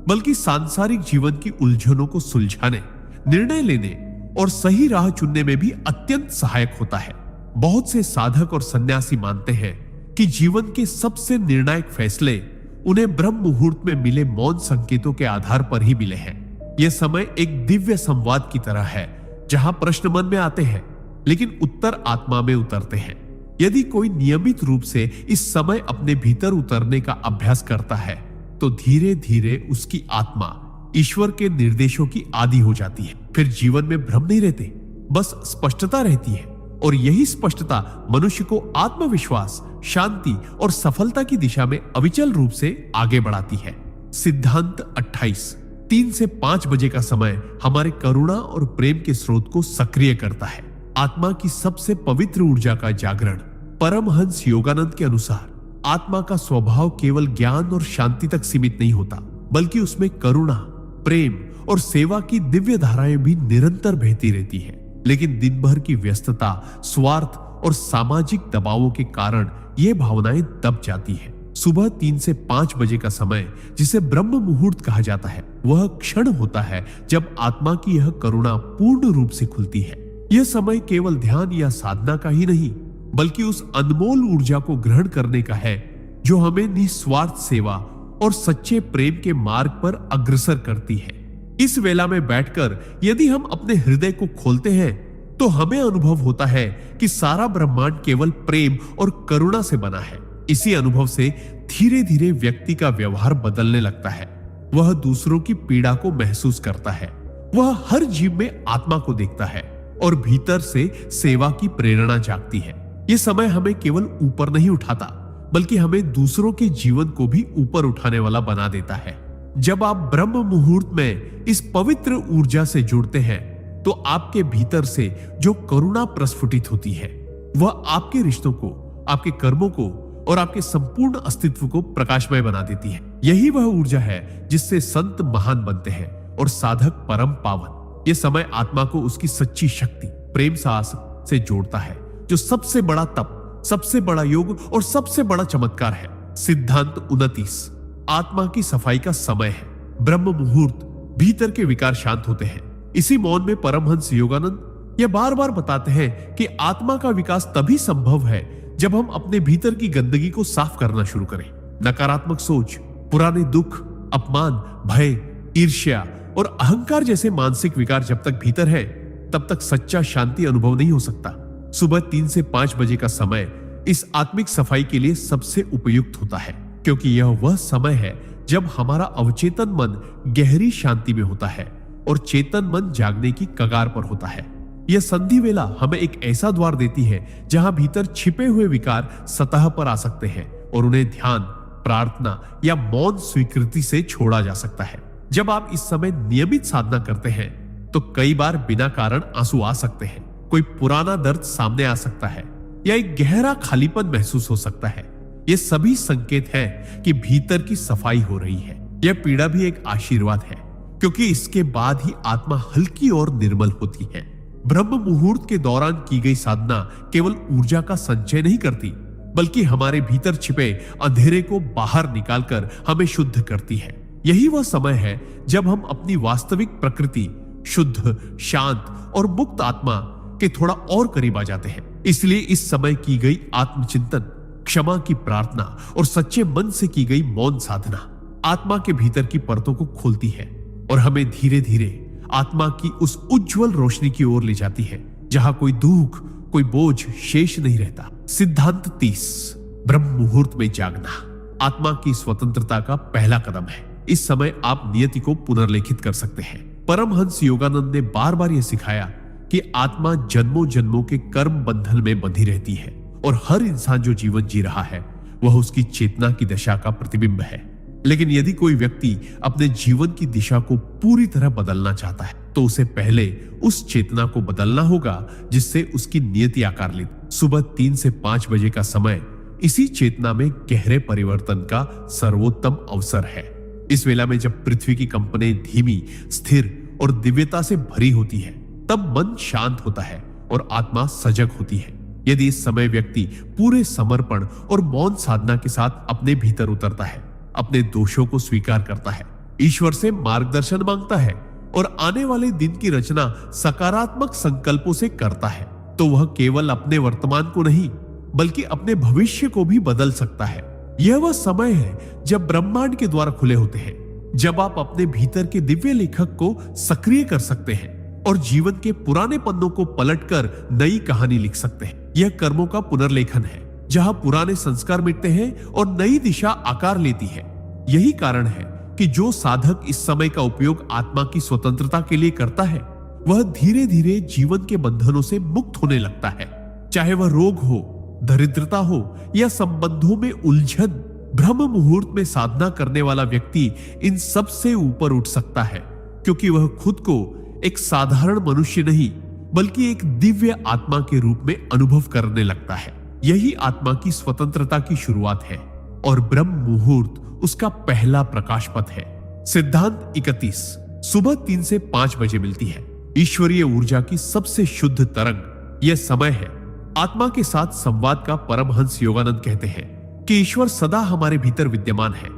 बल्कि सांसारिक जीवन की उलझनों को सुलझाने, निर्णय लेने और सही राह चुनने में भी अत्यंत सहायक होता है। बहुत से साधक और सन्यासी मानते हैं कि जीवन के सबसे निर्णायक फैसले उन्हें ब्रह्म मुहूर्त में मिले मौन संकेतों के आधार पर ही मिले हैं। यह समय एक दिव्य संवाद की तरह है, जहां प्रश्न मन में आते हैं लेकिन उत्तर आत्मा में उतरते हैं। यदि कोई नियमित रूप से इस समय अपने भीतर उतरने का अभ्यास करता है तो धीरे धीरे उसकी आत्मा ईश्वर के निर्देशों की आदी हो जाती है। फिर जीवन में भ्रम नहीं रहते, बस स्पष्टता रहती है और यही स्पष्टता मनुष्य को आत्मविश्वास, शांति और सफलता की दिशा में अविचल रूप से आगे बढ़ाती है। सिद्धांत 28। 3 से 5 बजे का समय हमारे करुणा और प्रेम के स्रोत को सक्रिय करता है, आत्मा की सबसे पवित्र ऊर्जा का जागरण। परमहंस योगानंद के अनुसार आत्मा का स्वभाव केवल ज्ञान और शांति तक सीमित नहीं होता, बल्कि उसमें करुणा, प्रेम और सेवा की दिव्य धाराएं भी निरंतर बहती रहती है। लेकिन दिन भर की व्यस्तता, स्वार्थ और सामाजिक दबावों के कारण ये भावनाएं दब जाती हैं। सुबह 3 से 5 बजे का समय, जिसे ब्रह्म मुहूर्त कहा जाता है, वह क्षण होता है जब आत्मा की यह करुणा पूर्ण रूप से खुलती है। यह समय केवल ध्यान या साधना का ही नहीं, बल्कि उस अनमोल ऊर्जा को ग्रहण करने का है जो हमें निस्वार्थ सेवा और सच्चे प्रेम के मार्ग पर अग्रसर करती है। इस वेला में बैठकर यदि हम अपने हृदय को खोलते हैं तो हमें अनुभव होता है कि सारा ब्रह्मांड केवल प्रेम और करुणा से बना है। इसी अनुभव से धीरे धीरे व्यक्ति का व्यवहार बदलने लगता है। वह दूसरों की पीड़ा को महसूस करता है, वह हर जीव में आत्मा को देखता है और भीतर से सेवा की प्रेरणा जागती है। यह समय हमें केवल ऊपर नहीं उठाता, बल्कि हमें दूसरों के जीवन को भी ऊपर उठाने वाला बना देता है। जब आप ब्रह्म मुहूर्त में इस पवित्र ऊर्जा से जुड़ते हैं तो आपके भीतर से जो करुणा प्रस्फुटित होती है वह आपके रिश्तों को, आपके कर्मों को और आपके संपूर्ण अस्तित्व को प्रकाशमय बना देती है। यही वह ऊर्जा है जिससे संत महान बनते हैं और साधक परम पावन। यह समय आत्मा को उसकी सच्ची शक्ति, प्रेम साहस से जोड़ता है, जो सबसे बड़ा तप, सबसे बड़ा योग और सबसे बड़ा चमत्कार है। सिद्धांत 29। आत्मा की सफाई का समय है ब्रह्म मुहूर्त। भीतर के विकार शांत होते हैं। इसी मौन में परमहंस योगानंद यह बार बार बताते हैं कि आत्मा का विकास तभी संभव है जब हम अपने भीतर की गंदगी को साफ करना शुरू करें। नकारात्मक सोच, पुराने दुख, अपमान, भय, ईर्ष्या और अहंकार जैसे मानसिक विकार जब तक भीतर है तब तक सच्चा शांति अनुभव नहीं हो सकता। सुबह 3 से 5 बजे का समय इस आत्मिक सफाई के लिए सबसे उपयुक्त होता है, क्योंकि यह वह समय है जब हमारा अवचेतन मन गहरी शांति में होता है और चेतन मन जागने की कगार पर होता है। यह संधि वेला हमें एक ऐसा द्वार देती है जहां भीतर छिपे हुए विकार सतह पर आ सकते हैं और उन्हें ध्यान, प्रार्थना या मौन स्वीकृति से छोड़ा जा सकता है। जब आप इस समय नियमित साधना करते हैं तो कई बार बिना कारण आंसू आ सकते हैं, कोई पुराना दर्द सामने आ सकता है या एक गहरा खालीपन महसूस हो सकता है। ये सभी संकेत हैं कि भीतर की सफाई हो रही है। यह पीड़ा भी एक आशीर्वाद है, क्योंकि इसके बाद ही आत्मा हल्की और निर्मल होती है। ब्रह्म मुहूर्त के दौरान की गई साधना केवल ऊर्जा का संचय नहीं करती, बल्कि हमारे भीतर छिपे अंधेरे को बाहर निकालकर हमें शुद्ध करती है। यही वह समय है जब हम अपनी वास्तविक प्रकृति, शुद्ध, शांत और मुक्त आत्मा के थोड़ा और करीब आ जाते हैं। इसलिए इस समय की गई आत्मचिंतन, क्षमा की प्रार्थना और सच्चे मन से की गई मौन साधना आत्मा के भीतर की परतों को खोलती है और हमें धीरे धीरे आत्मा की उस उज्जवल रोशनी की ओर ले जाती है जहां कोई दुख, कोई बोझ शेष नहीं रहता। सिद्धांत 30। ब्रह्म मुहूर्त में जागना आत्मा की स्वतंत्रता का पहला कदम है। इस समय आप नियति को पुनर्लेखित कर सकते हैं। परमहंस योगानंद ने बार बार यह सिखाया कि आत्मा जन्मों जन्मों के कर्म बंधन में बंधी रहती है और हर इंसान जो जीवन जी रहा है वह उसकी चेतना की दशा का प्रतिबिंब है। लेकिन यदि कोई व्यक्ति अपने जीवन की दिशा को पूरी तरह बदलना चाहता है तो उसे पहले उस चेतना को बदलना होगा जिससे उसकी नियति आकार ले। सुबह 3 से 5 बजे का समय इसी चेतना में गहरे परिवर्तन का सर्वोत्तम अवसर है। इस वेला में जब पृथ्वी की कंपनें धीमी, स्थिर और दिव्यता से भरी होती है तब मन शांत होता है और आत्मा सजग होती है। यदि इस समय व्यक्ति पूरे समर्पण और मौन साधना के साथ अपने भीतर उतरता है, अपने दोषों को स्वीकार करता है, ईश्वर से मार्गदर्शन मांगता है और आने वाले दिन की रचना सकारात्मक संकल्पों से करता है, तो वह केवल अपने वर्तमान को नहीं बल्कि अपने भविष्य को भी बदल सकता है। यह वह समय है जब ब्रह्मांड के द्वार खुले होते हैं, जब आप अपने भीतर के दिव्य लेखक को सक्रिय कर सकते हैं और जीवन के पुराने पन्नों को पलटकर नई कहानी लिख सकते हैं। यह कर्मों का पुनर्लेखन है जहां पुराने संस्कार मिटते हैं और नई दिशा आकार लेती है। यही कारण है कि जो साधक इस समय का उपयोग आत्मा की स्वतंत्रता के लिए करता है वह धीरे धीरे जीवन के बंधनों से मुक्त होने लगता है। चाहे वह रोग हो, दरिद्रता हो या संबंधों में उलझन, ब्रह्म मुहूर्त में साधना करने वाला व्यक्ति इन सब से ऊपर उठ सकता है, क्योंकि वह खुद को एक साधारण मनुष्य नहीं बल्कि एक दिव्य आत्मा के रूप में अनुभव करने लगता है। यही आत्मा की स्वतंत्रता की शुरुआत है और ब्रह्म मुहूर्त उसका पहला प्रकाश पथ है। सिद्धांत 31। सुबह 3 से 5 बजे मिलती है ईश्वरीय ऊर्जा की सबसे शुद्ध तरंग। यह समय है आत्मा के साथ संवाद का। परमहंस योगानंद कहते हैं कि ईश्वर सदा हमारे भीतर विद्यमान है,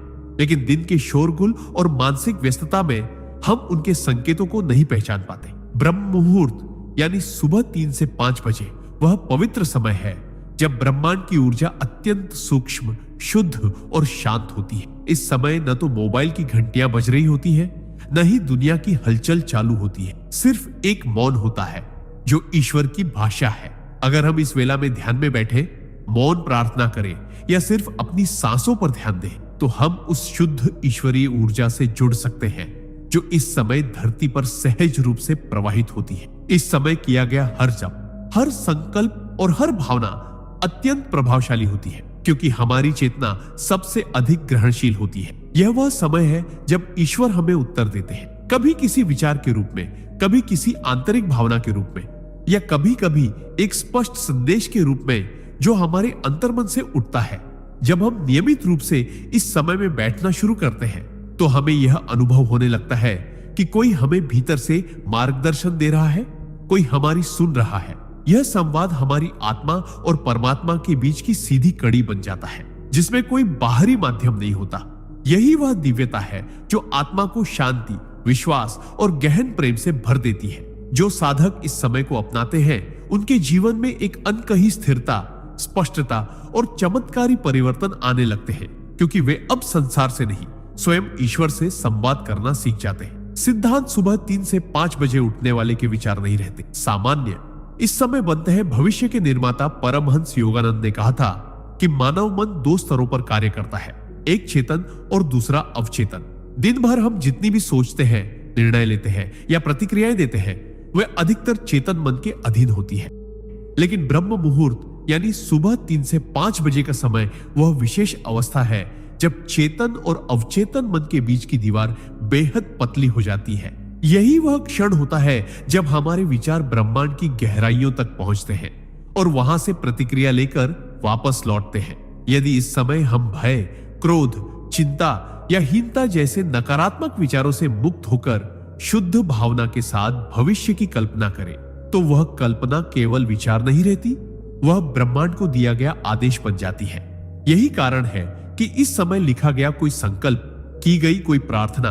लेकिन दिन के शोरगुल और मानसिक व्यस्तता में हम उनके संकेतों को नहीं पहचान पाते। ब्रह्म मुहूर्त यानी सुबह 3 से 5 बजे वह पवित्र समय है जब ब्रह्मांड की ऊर्जा अत्यंत सूक्ष्म, शुद्ध और शांत होती है। इस समय न तो मोबाइल की घंटियां बज रही होती है, न ही दुनिया की हलचल चालू होती है। सिर्फ एक मौन होता है जो ईश्वर की भाषा है। अगर हम इस वेला में ध्यान में बैठे, मौन प्रार्थना करें या सिर्फ अपनी सांसों पर ध्यान दें तो हम उस शुद्ध ईश्वरीय ऊर्जा से जुड़ सकते हैं जो इस समय धरती पर सहज रूप से प्रवाहित होती है। इस समय किया गया हर जप, हर संकल्प और हर भावना अत्यंत प्रभावशाली होती है, क्योंकि हमारी चेतना सबसे अधिक ग्रहणशील होती है। यह वह समय है जब ईश्वर हमें उत्तर देते हैं। कभी किसी विचार के रूप में, कभी किसी आंतरिक भावना के रूप में, या कभी कभी एक स्पष्ट संदेश के रूप में जो हमारे अंतर्मन से उठता है। जब हम नियमित रूप से इस समय में बैठना शुरू करते हैं तो हमें यह अनुभव होने लगता है कि कोई हमें भीतर से मार्गदर्शन दे रहा है, कोई हमारी सुन रहा है। यह संवाद हमारी आत्मा और परमात्मा के बीच की सीधी कड़ी बन जाता है, जिसमें कोई बाहरी माध्यम नहीं होता। यही वह दिव्यता है जो आत्मा को शांति, विश्वास और गहन प्रेम से भर देती है। जो साधक इस समय को अपनाते हैं उनके जीवन में एक अनकही स्थिरता, स्पष्टता और चमत्कारी परिवर्तन आने लगते हैं, क्योंकि वे अब संसार से नहीं, स्वयं ईश्वर से संवाद करना सीख जाते हैं। सिद्धांत सुबह 3 से 5 बजे उठने वाले के विचार नहीं रहते। सामान्य इस समय बनते हैं। भविष्य के निर्माता परमहंस योगानंद ने कहा था कि मानव मन 2 स्तरों पर कार्य करता है, एक चेतन और दूसरा अवचेतन। दिन भर हम जितनी भी सोचते हैं, निर्णय लेते हैं या प्रतिक्रियाएं देते हैं, वह अधिकतर चेतन मन के अधीन होती है। लेकिन ब्रह्म मुहूर्त यानी सुबह 3 से 5 बजे का समय वह विशेष अवस्था है जब चेतन और अवचेतन मन के बीच की दीवार बेहद पतली हो जाती है। यही वह क्षण होता है जब हमारे विचार ब्रह्मांड की गहराइयों तक पहुंचते हैं और वहां से प्रतिक्रिया लेकर वापस लौटते हैं। यदि इस समय हम भय, क्रोध, चिंता या हीनता जैसे नकारात्मक विचारों से मुक्त होकर शुद्ध भावना के साथ भविष्य की कल्पना करें, तो वह कल्पना केवल विचार नहीं रहती, वह ब्रह्मांड को दिया गया आदेश बन जाती है। यही कारण है कि इस समय लिखा गया कोई संकल्प, की गई कोई प्रार्थना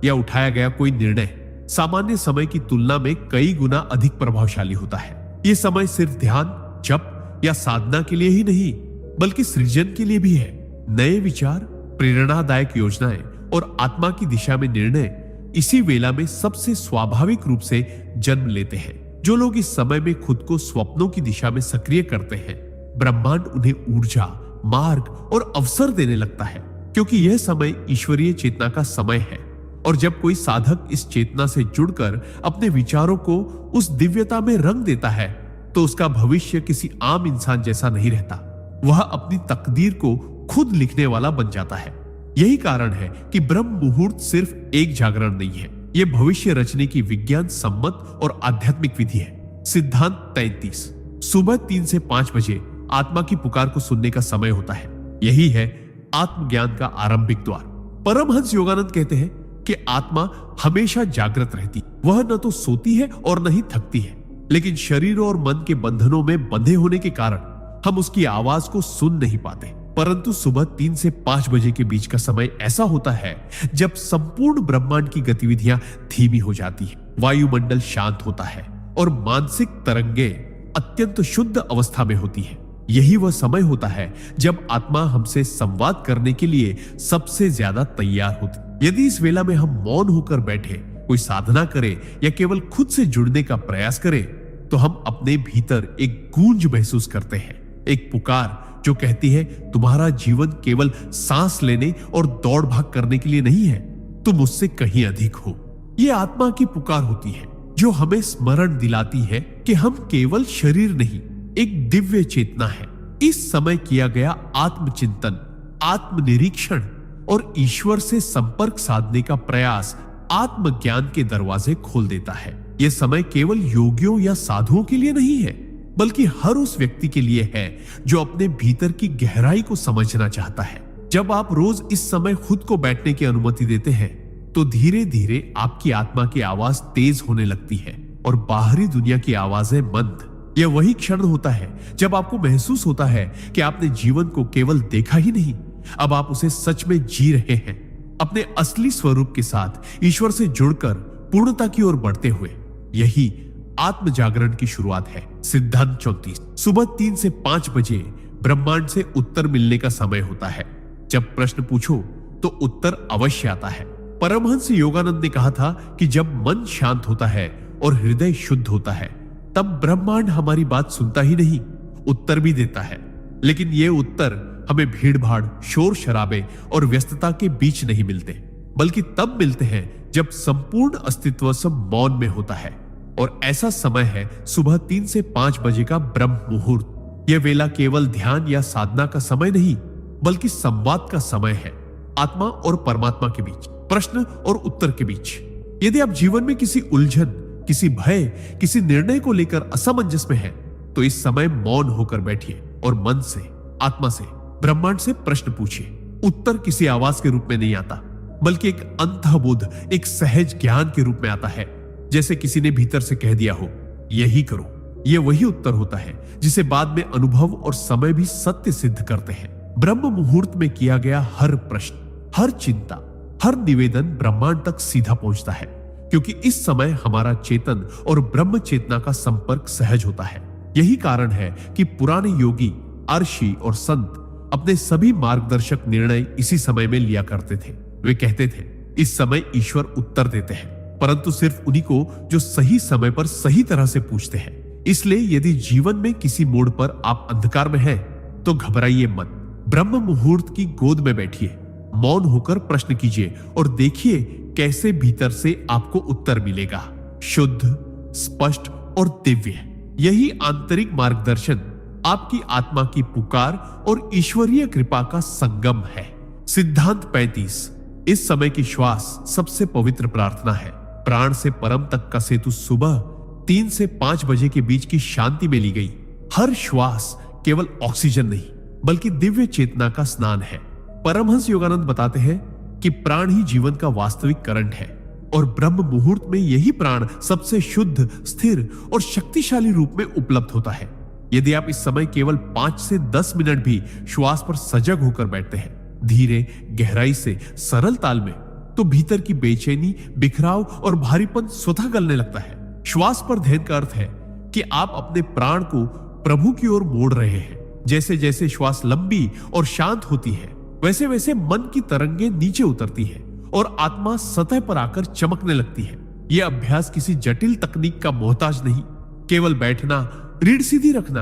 या उठाया गया कोई निर्णय सामान्य समय की तुलना में कई गुना अधिक प्रभावशाली होता है। यह समय सिर्फ ध्यान, जप या साधना के लिए ही नहीं, बल्कि सृजन के लिए भी है। नए विचार, प्रेरणादायक योजनाएं और आत्मा की दिशा में निर्णय इसी वेला में सबसे स्वाभाविक रूप से जन्म लेते हैं। जो लोग इस समय में खुद को स्वप्नों की दिशा में सक्रिय करते हैं, ब्रह्मांड उन्हें ऊर्जा, मार्ग और अवसर देने लगता है, क्योंकि यह समय ईश्वरीय चेतना का समय है। और जब कोई साधक इस चेतना से जुड़कर अपने विचारों को उस दिव्यता में रंग देता है, तो उसका भविष्य किसी आम इंसान जैसा नहीं रहता। वह अपनी तकदीर को खुद लिखने वाला बन जाता है। यही कारण है कि ब्रह्म मुहूर्त सिर्फ एक जागरण नहीं है, यह भविष्य रचने की विज्ञान सम्मत और आध्यात्मिक विधि है। सिद्धांत 33 सुबह 3 से 5 बजे आत्मा की पुकार को सुनने का समय होता है। यही है आत्मज्ञान का आरंभिक द्वार। परमहंस योगानंद कहते हैं कि आत्मा हमेशा जागृत रहती, वह न तो सोती है और न ही थकती है, लेकिन शरीर और मन के बंधनों में बंधे होने के कारण हम उसकी आवाज को सुन नहीं पाते। परंतु सुबह 3 से 5 बजे के बीच का समय ऐसा होता है जब संपूर्ण ब्रह्मांड की गतिविधियां धीमी हो जाती है, वायुमंडल शांत होता है और मानसिक तरंगे अत्यंत शुद्ध अवस्था में होती है। यही वह समय होता है जब आत्मा हमसे संवाद करने के लिए सबसे ज्यादा तैयार होती। यदि इस वेला में हम मौन होकर बैठे, कोई साधना करें या केवल खुद से जुड़ने का प्रयास करें, तो हम अपने भीतर एक गूंज महसूस करते हैं, एक पुकार जो कहती है तुम्हारा जीवन केवल सांस लेने और दौड़ भाग करने के लिए नहीं है, तुम मुझसे कहीं अधिक हो। यह आत्मा की पुकार होती है जो हमें स्मरण दिलाती है कि हम केवल शरीर नहीं, एक दिव्य चेतना है। इस समय किया गया आत्मचिंतन, आत्मनिरीक्षण और ईश्वर से संपर्क साधने का प्रयास आत्मज्ञान के दरवाजे खोल देता है। यह समय केवल योगियों या साधुओं के लिए नहीं है, बल्कि हर उस व्यक्ति के लिए है जो अपने भीतर की गहराई को समझना चाहता है। जब आप रोज इस समय खुद को बैठने की अनुमति देते हैं, तो धीरे धीरे आपकी आत्मा की आवाज तेज होने लगती है और बाहरी दुनिया की आवाजें मंद। यह वही क्षण होता है जब आपको महसूस होता है कि आपने जीवन को केवल देखा ही नहीं, अब आप उसे सच में जी रहे हैं, अपने असली स्वरूप के साथ ईश्वर से जुड़कर पूर्णता की ओर बढ़ते हुए। यही आत्म जागरण की शुरुआत है। सिद्धांत 34 सुबह 3 से 5 बजे ब्रह्मांड से उत्तर मिलने का समय होता है। जब प्रश्न पूछो तो उत्तर अवश्य आता है। परमहंस योगानंद ने कहा था कि जब मन शांत होता है और हृदय शुद्ध होता है, तब ब्रह्मांड हमारी बात सुनता ही नहीं, उत्तर भी देता है। लेकिन ये उत्तर हमें भीड़ भाड़, शोर शराबे और व्यस्तता के बीच नहीं मिलते, बल्कि तब मिलते हैं जब संपूर्ण अस्तित्व सब मौन में होता है। और ऐसा समय है सुबह 3 से 5 बजे का ब्रह्म मुहूर्त। यह वेला केवल ध्यान या साधना का समय नहीं, बल्कि संवाद का समय है, आत्मा और परमात्मा के बीच, प्रश्न और उत्तर के बीच। यदि आप जीवन में किसी उलझन, किसी भय, किसी निर्णय को लेकर असमंजस में हैं, तो इस समय मौन होकर बैठिए और मन से, आत्मा से, ब्रह्मांड से प्रश्न पूछिए। उत्तर किसी आवाज के रूप में नहीं आता, बल्कि एक अंतर्बोध, एक सहज ज्ञान के रूप में आता है, जैसे किसी ने भीतर से कह दिया हो, यही करो। यह वही उत्तर होता है जिसे बाद में अनुभव और समय भी सत्य सिद्ध करते हैं। ब्रह्म मुहूर्त में किया गया हर प्रश्न, हर चिंता, हर निवेदन ब्रह्मांड तक सीधा पहुंचता है, क्योंकि इस समय हमारा चेतन और ब्रह्म चेतना का संपर्क सहज होता है। यही कारण है कि पुराने योगी, अर्षि और संत अपने सभी मार्गदर्शक निर्णय इसी समय में लिया करते थे। वे कहते थे, इस समय ईश्वर उत्तर देते हैं, परंतु सिर्फ उन्हीं को जो सही समय पर सही तरह से पूछते हैं। इसलिए यदि जीवन में किसी मोड़ पर आप अंधकार में हैं, तो घबराइए मत। ब्रह्म मुहूर्त की गोद में बैठिए, मौन होकर प्रश्न कीजिए और देखिए कैसे भीतर से आपको उत्तर मिलेगा, शुद्ध, स्पष्ट और दिव्य। यही आंतरिक मार्गदर्शन आपकी आत्मा की पुकार और ईश्वरीय कृपा का संगम है। सिद्धांत 35। इस समय की श्वास सबसे पवित्र प्रार्थना है। प्राण से परम तक का सेतु सुबह 3 से 5 बजे के बीच की शांति में ली गई। हर श्वास केवल ऑक्सीजन नहीं, बल्कि दिव्य चेतना का स्नान है। परमहंस योगानंद बताते हैं कि प्राण ही जीवन का वास्तविक करंट है और ब्रह्म मुहूर्त में यही प्राण सबसे शुद्ध, स्थिर और शक्तिशाली रूप में उपलब्ध होता है। यदि आप इस समय केवल 5 से 10 मिनट भी श्वास पर सजग होकर बैठते हैं, धीरे, गहराई से, सरल ताल में, तो भीतर की बेचैनी, बिखराव और भारीपन स्वतः गलने लगता है। श्वास पर ध्यान का अर्थ है कि आप अपने प्राण को प्रभु की ओर मोड़ रहे हैं। जैसे जैसे श्वास लंबी और शांत होती है, वैसे वैसे मन की तरंगे नीचे उतरती है और आत्मा सतह पर आकर चमकने लगती है। यह अभ्यास किसी जटिल तकनीक का मोहताज नहीं, केवल बैठना, रीढ़ सीधी रखना,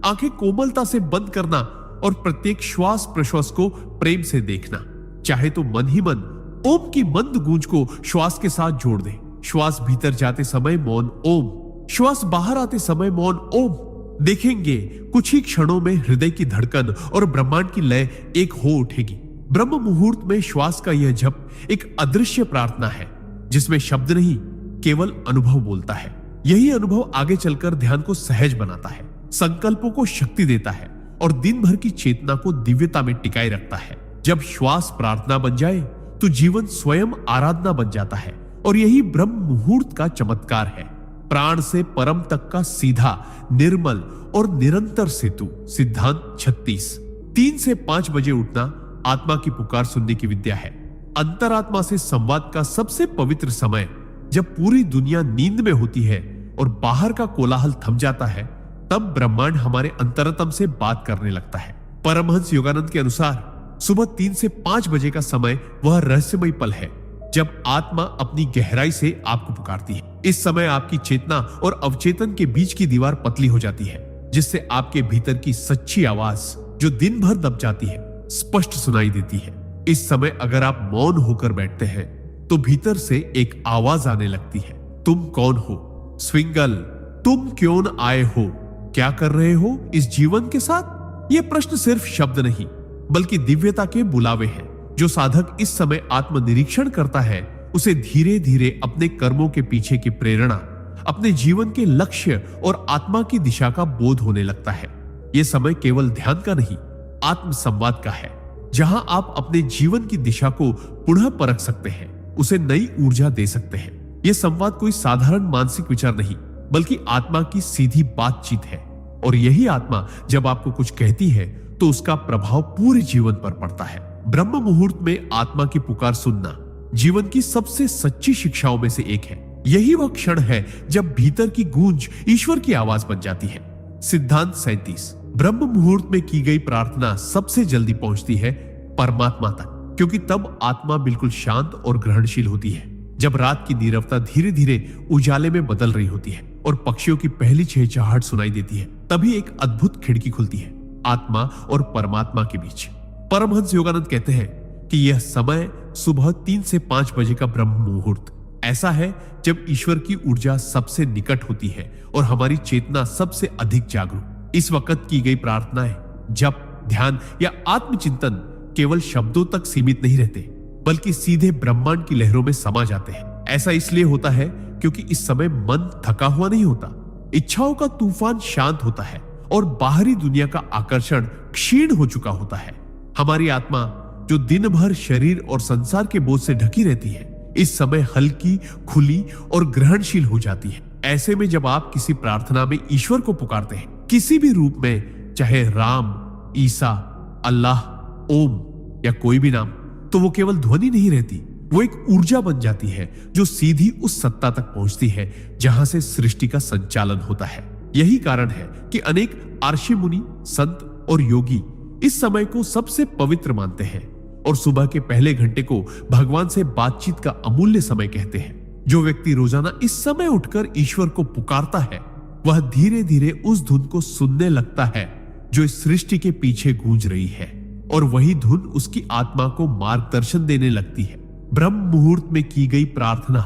आंखें कोमलता से बंद करना और प्रत्येक श्वास प्रश्वास को प्रेम से देखना। चाहे तो मन ही मन ओम की मंद गूंज को श्वास के साथ जोड़ दे। श्वास भीतर जाते समय मौन ओम, श्वास बाहर आते समय मौन ओम। देखेंगे कुछ ही क्षणों में हृदय की धड़कन और ब्रह्मांड की लय एक हो उठेगी। ब्रह्म मुहूर्त में श्वास का यह जप एक अदृश्य प्रार्थना है, जिसमें शब्द नहीं, केवल अनुभव बोलता है। यही अनुभव आगे चलकर ध्यान को सहज बनाता है, संकल्पों को शक्ति देता है और दिन भर की चेतना को दिव्यता में टिकाए रखता है। जब श्वास प्रार्थना बन जाए तो जीवन स्वयं आराधना बन जाता है और यही ब्रह्म मुहूर्त का चमत्कार है। प्राण से परम तक का सीधा, निर्मल और निरंतर सेतु। सिद्धांत 36। 3 से 5 बजे उठना आत्मा की पुकार सुनने की विद्या है। अंतरात्मा से संवाद का सबसे पवित्र समय जब पूरी दुनिया नींद में होती है और बाहर का कोलाहल थम जाता है, तब ब्रह्मांड हमारे अंतरतम से बात करने लगता है। परमहंस योगानंद के अनुसार सुबह 3 से 5 बजे का समय वह रहस्यमय पल है जब आत्मा अपनी गहराई से आपको पुकारती है। इस समय आपकी चेतना और अवचेतन के बीच की दीवार पतली हो जाती है, जिससे आपके भीतर की सच्ची आवाज, जो दिन भर दब जाती है, स्पष्ट सुनाई देती है। इस समय अगर आप मौन होकर बैठते हैं, तो भीतर से एक आवाज आने लगती है, तुम कौन हो स्विंगल, तुम क्यों आए हो, क्या कर रहे हो इस जीवन के साथ। ये प्रश्न सिर्फ शब्द नहीं, बल्कि दिव्यता के बुलावे हैं। जो साधक इस समय आत्मनिरीक्षण करता है, उसे धीरे धीरे अपने कर्मों के पीछे की प्रेरणा, अपने जीवन के लक्ष्य और आत्मा की दिशा का बोध होने लगता है। यह समय केवल ध्यान का नहीं, आत्म संवाद का है, जहां आप अपने जीवन की दिशा को पुनः परख सकते हैं, उसे नई ऊर्जा दे सकते हैं। यह संवाद कोई साधारण मानसिक विचार नहीं, बल्कि आत्मा की सीधी बातचीत है। और यही आत्मा जब आपको कुछ कहती है, तो उसका प्रभाव पूरे जीवन पर पड़ता है। ब्रह्म मुहूर्त में आत्मा की पुकार सुनना जीवन की सबसे सच्ची शिक्षाओं में से एक है। यही वह क्षण है जब भीतर की गूंज ईश्वर की आवाज बन जाती है। सिद्धांत 37। ब्रह्म मुहूर्त में की गई प्रार्थना सबसे जल्दी पहुंचती है परमात्मा तक, क्योंकि तब आत्मा बिल्कुल शांत और ग्रहणशील होती है। जब रात की नीरवता धीरे धीरे उजाले में बदल रही होती है और पक्षियों की पहली चहचहाहट सुनाई देती है, तभी एक अद्भुत खिड़की खुलती है आत्मा और परमात्मा के बीच। परमहंस योगानंद कहते हैं कि यह समय सुबह 3 से 5 बजे का ब्रह्म मुहूर्त ऐसा है जब ईश्वर की ऊर्जा सबसे निकट होती है और हमारी चेतना सबसे अधिक जागरूक। इस वक्त की गई प्रार्थनाएं, जप, ध्यान या आत्मचिंतन केवल शब्दों तक सीमित नहीं रहते, बल्कि सीधे ब्रह्मांड की लहरों में समा जाते हैं। ऐसा इसलिए होता है क्योंकि इस समय मन थका हुआ नहीं होता, इच्छाओं का तूफान शांत होता है और बाहरी दुनिया का आकर्षण क्षीण हो चुका होता है। हमारी आत्मा जो दिन भर शरीर और संसार के बोझ से ढकी रहती है, इस समय हल्की, खुली और ग्रहणशील हो जाती है। ऐसे में जब आप किसी प्रार्थना में ईश्वर को पुकारते हैं, किसी भी रूप में, चाहे राम, ईसा, अल्लाह, ओम या कोई भी नाम, तो वो केवल ध्वनि नहीं रहती, वो एक ऊर्जा बन जाती है जो सीधी उस सत्ता तक पहुंचती है जहां से सृष्टि का संचालन होता है। यही कारण है कि अनेक आर्षि मुनि, संत और योगी इस समय को सबसे पवित्र मानते हैं और सुबह के पहले घंटे को भगवान से बातचीत का अमूल्य समय कहते हैं। जो व्यक्ति रोजाना इस समय उठकर ईश्वर को पुकारता है, वह धीरे धीरे उस धुन को सुनने लगता है जो इस सृष्टि के पीछे गूंज रही है, और वही धुन उसकी आत्मा को मार्गदर्शन देने लगती है। ब्रह्म मुहूर्त में की गई प्रार्थना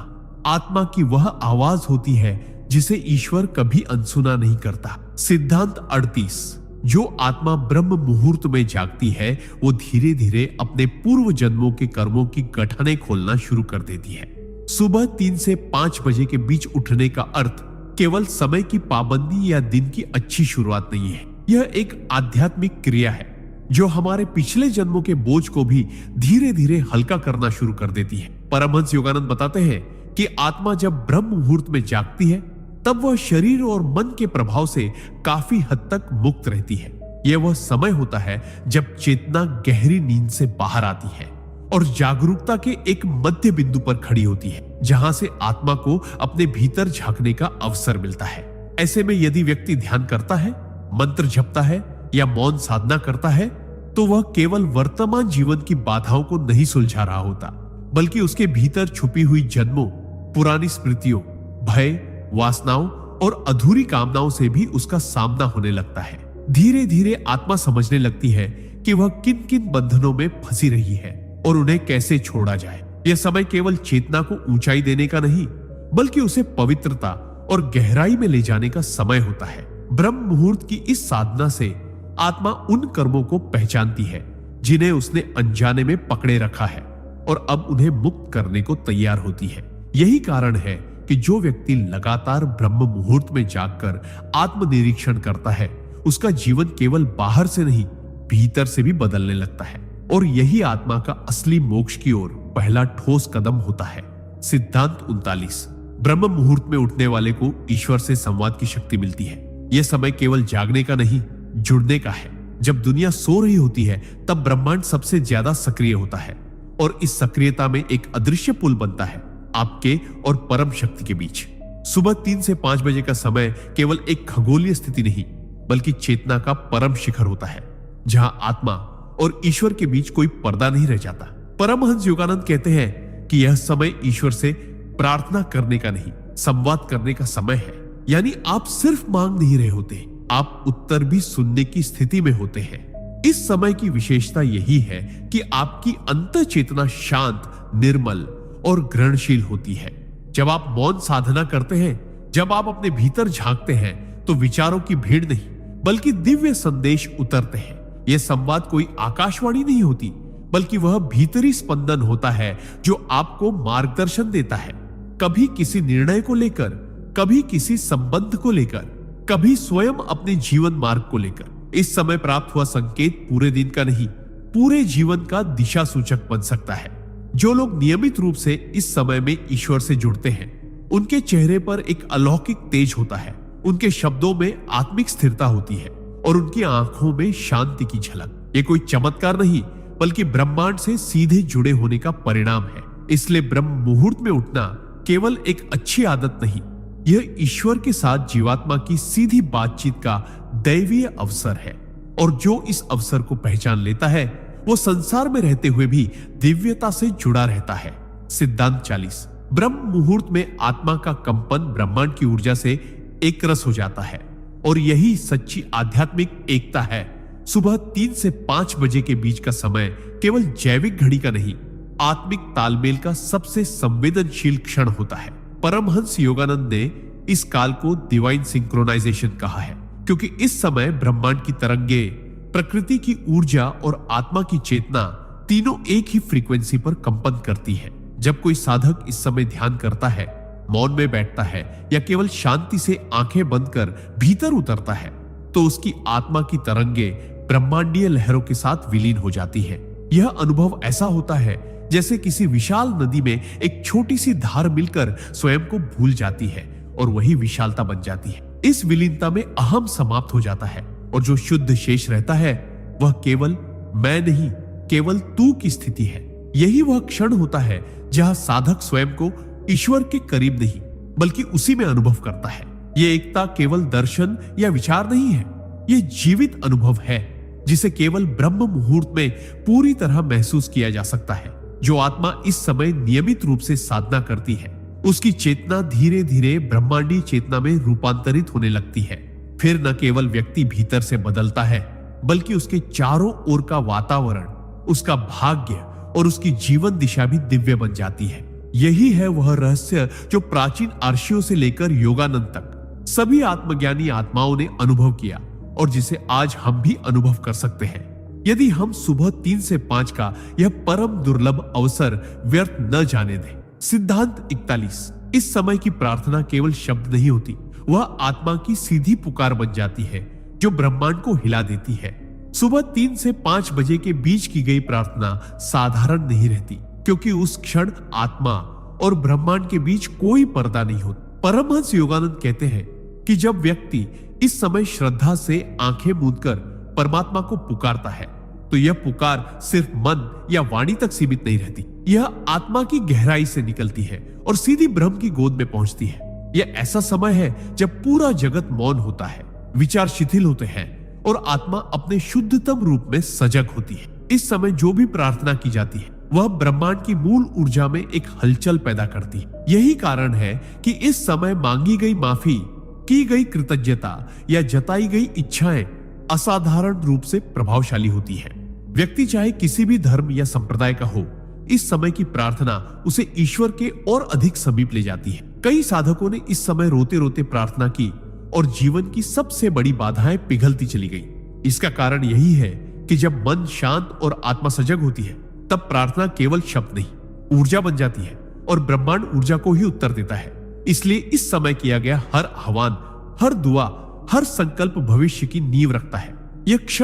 आत्मा की वह आवाज होती है जिसे ईश्वर कभी अनसुना नहीं करता। सिद्धांत 38। जो आत्मा ब्रह्म मुहूर्त में जागती है, वो धीरे धीरे अपने पूर्व जन्मों के कर्मों की गठनें खोलना शुरू कर देती है। सुबह 3 से 5 बजे के बीच उठने का अर्थ केवल समय की पाबंदी या दिन की अच्छी शुरुआत नहीं है। यह एक आध्यात्मिक क्रिया है जो हमारे पिछले जन्मों के बोझ को भी धीरे धीरे हल्का करना शुरू कर देती है। परमहंस योगानंद बताते हैं कि आत्मा जब ब्रह्म मुहूर्त में जागती है, तब वह शरीर और मन के प्रभाव से काफी हद तक मुक्त रहती है। यह वह समय होता है जब चेतना गहरी नींद से बाहर आती है और जागरूकता के एक मध्य बिंदु पर खड़ी होती है, जहां से आत्मा को अपने भीतर झांकने का अवसर मिलता है। ऐसे में यदि व्यक्ति ध्यान करता है, मंत्र जपता है या मौन साधना करता है, तो वह केवल वर्तमान जीवन की बाधाओं को नहीं सुलझा रहा होता, बल्कि उसके भीतर छुपी हुई जन्मों, पुरानी स्मृतियों, भय, वासनाओं और अधूरी कामनाओं से भी उसका सामना होने लगता है। धीरे धीरे आत्मा समझने लगती है कि वह किन किन बंधनों में फंसी रही है और उन्हें कैसे छोड़ा जाए। यह समय केवल चेतना को ऊंचाई देने का नहीं, बल्कि उसे पवित्रता और गहराई में ले जाने का समय होता है। ब्रह्म मुहूर्त की इस साधना से आत्मा उन कर्मों को पहचानती है जिन्हें उसने अनजाने में पकड़े रखा है और अब उन्हें मुक्त करने को तैयार होती है। यही कारण है कि जो व्यक्ति लगातार ब्रह्म मुहूर्त में जागकर आत्मनिरीक्षण करता है, उसका जीवन केवल बाहर से नहीं, भीतर से भी बदलने लगता है, और यही आत्मा का असली मोक्ष की ओर पहला ठोस कदम होता है। सिद्धांत 39। ब्रह्म मुहूर्त में उठने वाले को ईश्वर से संवाद की शक्ति मिलती है। यह समय केवल जागने का नहीं, जुड़ने का है। जब दुनिया सो रही होती है, तब ब्रह्मांड सबसे ज्यादा सक्रिय होता है, और इस सक्रियता में एक अदृश्य पुल बनता है आपके और परम शक्ति के बीच। सुबह 3 से 5 बजे का समय केवल एक खगोलीय स्थिति नहीं, बल्कि चेतना का परम शिखर होता है, जहां आत्मा और ईश्वर के बीच कोई पर्दा नहीं रह जाता। परमहंस योगानंद कहते हैं कि यह समय ईश्वर से प्रार्थना करने का नहीं, संवाद करने का समय है। यानी आप सिर्फ मांग नहीं रहे होते, आप उत्तर भी सुनने की स्थिति में होते हैं। इस समय की विशेषता यही है कि आपकी अंतः चेतना शांत, निर्मल और ग्रहणशील होती है। जब आप मौन साधना करते हैं, जब आप अपने भीतर झांकते हैं, तो विचारों की भीड़ नहीं, बल्कि दिव्य संदेश उतरते हैं। यह संवाद कोई आकाशवाणी नहीं होती, बल्कि वह भीतरी स्पंदन होता है जो आपको मार्गदर्शन देता है, कभी किसी निर्णय को लेकर, कभी किसी संबंध को लेकर, कभी स्वयं अपने जीवन मार्ग को लेकर। इस समय प्राप्त हुआ संकेत पूरे दिन का नहीं, पूरे जीवन का दिशा सूचक बन सकता है। जो लोग नियमित रूप से इस समय में ईश्वर से जुड़ते हैं, उनके चेहरे पर एक अलौकिक तेज होता है, उनके शब्दों में आत्मिक स्थिरता होती है और उनकी आंखों में शांति की झलक। ये कोई चमत्कार नहीं, बल्कि ब्रह्मांड से सीधे जुड़े होने का परिणाम है। इसलिए ब्रह्म मुहूर्त में उठना केवल एक अच्छी आदत नहीं, यह ईश्वर के साथ जीवात्मा की सीधी बातचीत का दैवीय अवसर है, और जो इस अवसर को पहचान लेता है, वो संसार में रहते हुए भी दिव्यता से जुड़ा रहता है। सिद्धांत 40। ब्रह्म मुहूर्त में आत्मा का कंपन ब्रह्मांड की ऊर्जा से एक रस हो जाता है, और यही सच्ची आध्यात्मिक एकता है। सुबह 3 से 5 बजे के बीच का समय केवल जैविक घड़ी का नहीं, आत्मिक तालमेल का सबसे संवेदनशील क्षण होता है। परमहंस योगानंद ने इस काल को डिवाइन सिंक्रोनाइजेशन कहा है, क्योंकि इस समय ब्रह्मांड की तरंगे, प्रकृति की ऊर्जा और आत्मा की चेतना तीनों एक ही फ्रीक्वेंसी पर कंपन करती है। जब कोई साधक इस समय ध्यान करता है, मौन में बैठता है या केवल शांति से आंखें बंद कर भीतर उतरता है, तो उसकी आत्मा की तरंगे ब्रह्मांडीय लहरों के साथ विलीन हो जाती है। यह अनुभव ऐसा होता है जैसे किसी विशाल नदी में एक छोटी सी धार मिलकर स्वयं को भूल जाती है और वही विशालता बन जाती है। इस विलीनता में अहम समाप्त हो जाता है और जो शुद्ध शेष रहता है वह केवल मैं नहीं, केवल तू की स्थिति है। यही वह क्षण होता है जहां साधक स्वयं को ईश्वर के करीब नहीं बल्कि उसी में अनुभव करता है। यह एकता केवल दर्शन या विचार नहीं है, यह जीवित अनुभव है जिसे केवल ब्रह्म मुहूर्त में पूरी तरह महसूस किया जा सकता है। जो आत्मा इस समय नियमित रूप से साधना करती है, उसकी चेतना धीरे धीरे ब्रह्मांडीय चेतना में रूपांतरित होने लगती है। फिर न केवल व्यक्ति भीतर से बदलता है बल्कि उसके चारों ओर का वातावरण, उसका भाग्य और उसकी जीवन दिशा भी दिव्य बन जाती है। यही है वह रहस्य जो प्राचीन आर्षियों से लेकर योगानंद तक सभी आत्मज्ञानी आत्माओं ने अनुभव किया और जिसे आज हम भी अनुभव कर सकते हैं, यदि हम सुबह 3 से 5 का यह परम दुर्लभ अवसर व्यर्थ न जाने दें। सिद्धांत 41। इस समय की प्रार्थना केवल शब्द नहीं होती, वह आत्मा की सीधी पुकार बन जाती है जो ब्रह्मांड को हिला देती है। सुबह 3 से 5 बजे के बीच की गई प्रार्थना साधारण नहीं रहती, क्योंकि उस क्षण आत्मा और ब्रह्मांड के बीच कोई पर्दा नहीं होता। परमहंस योगानंद कहते हैं कि जब व्यक्ति इस समय श्रद्धा से आंखें मूंदकर परमात्मा को पुकारता है, तो यह पुकार सिर्फ मन या वाणी तक सीमित नहीं रहती, यह आत्मा की गहराई से निकलती है और सीधी ब्रह्म की गोद में पहुंचती है। यह ऐसा समय है जब पूरा जगत मौन होता है, विचार शिथिल होते हैं और आत्मा अपने शुद्धतम रूप में सजग होती है। इस समय जो भी प्रार्थना की जाती है वह ब्रह्मांड की मूल ऊर्जा में एक हलचल पैदा करती है। यही कारण है कि इस समय मांगी गई माफी, की गई कृतज्ञता या जताई गई इच्छाएं असाधारण रूप से प्रभावशाली होती है। व्यक्ति चाहे किसी भी धर्म या संप्रदाय का हो, इस समय की प्रार्थना उसे ईश्वर के और अधिक समीप ले जाती है। कई साधकों ने इस समय रोते रोते प्रार्थना की और जीवन की सबसे बड़ी बाधाएं पिघलती चली गई। इसका कारण यही है कि जब मन शांत और आत्मा सजग होती है, तब प्रार्थना केवल शब्द नहीं, ऊर्जा बन जाती है और ब्रह्मांड ऊर्जा को ही उत्तर देता है। इसलिए इस समय किया गया हर आह्वान, हर दुआ, हर संकल्प भविष्य की नींव रखता है। यह क्षण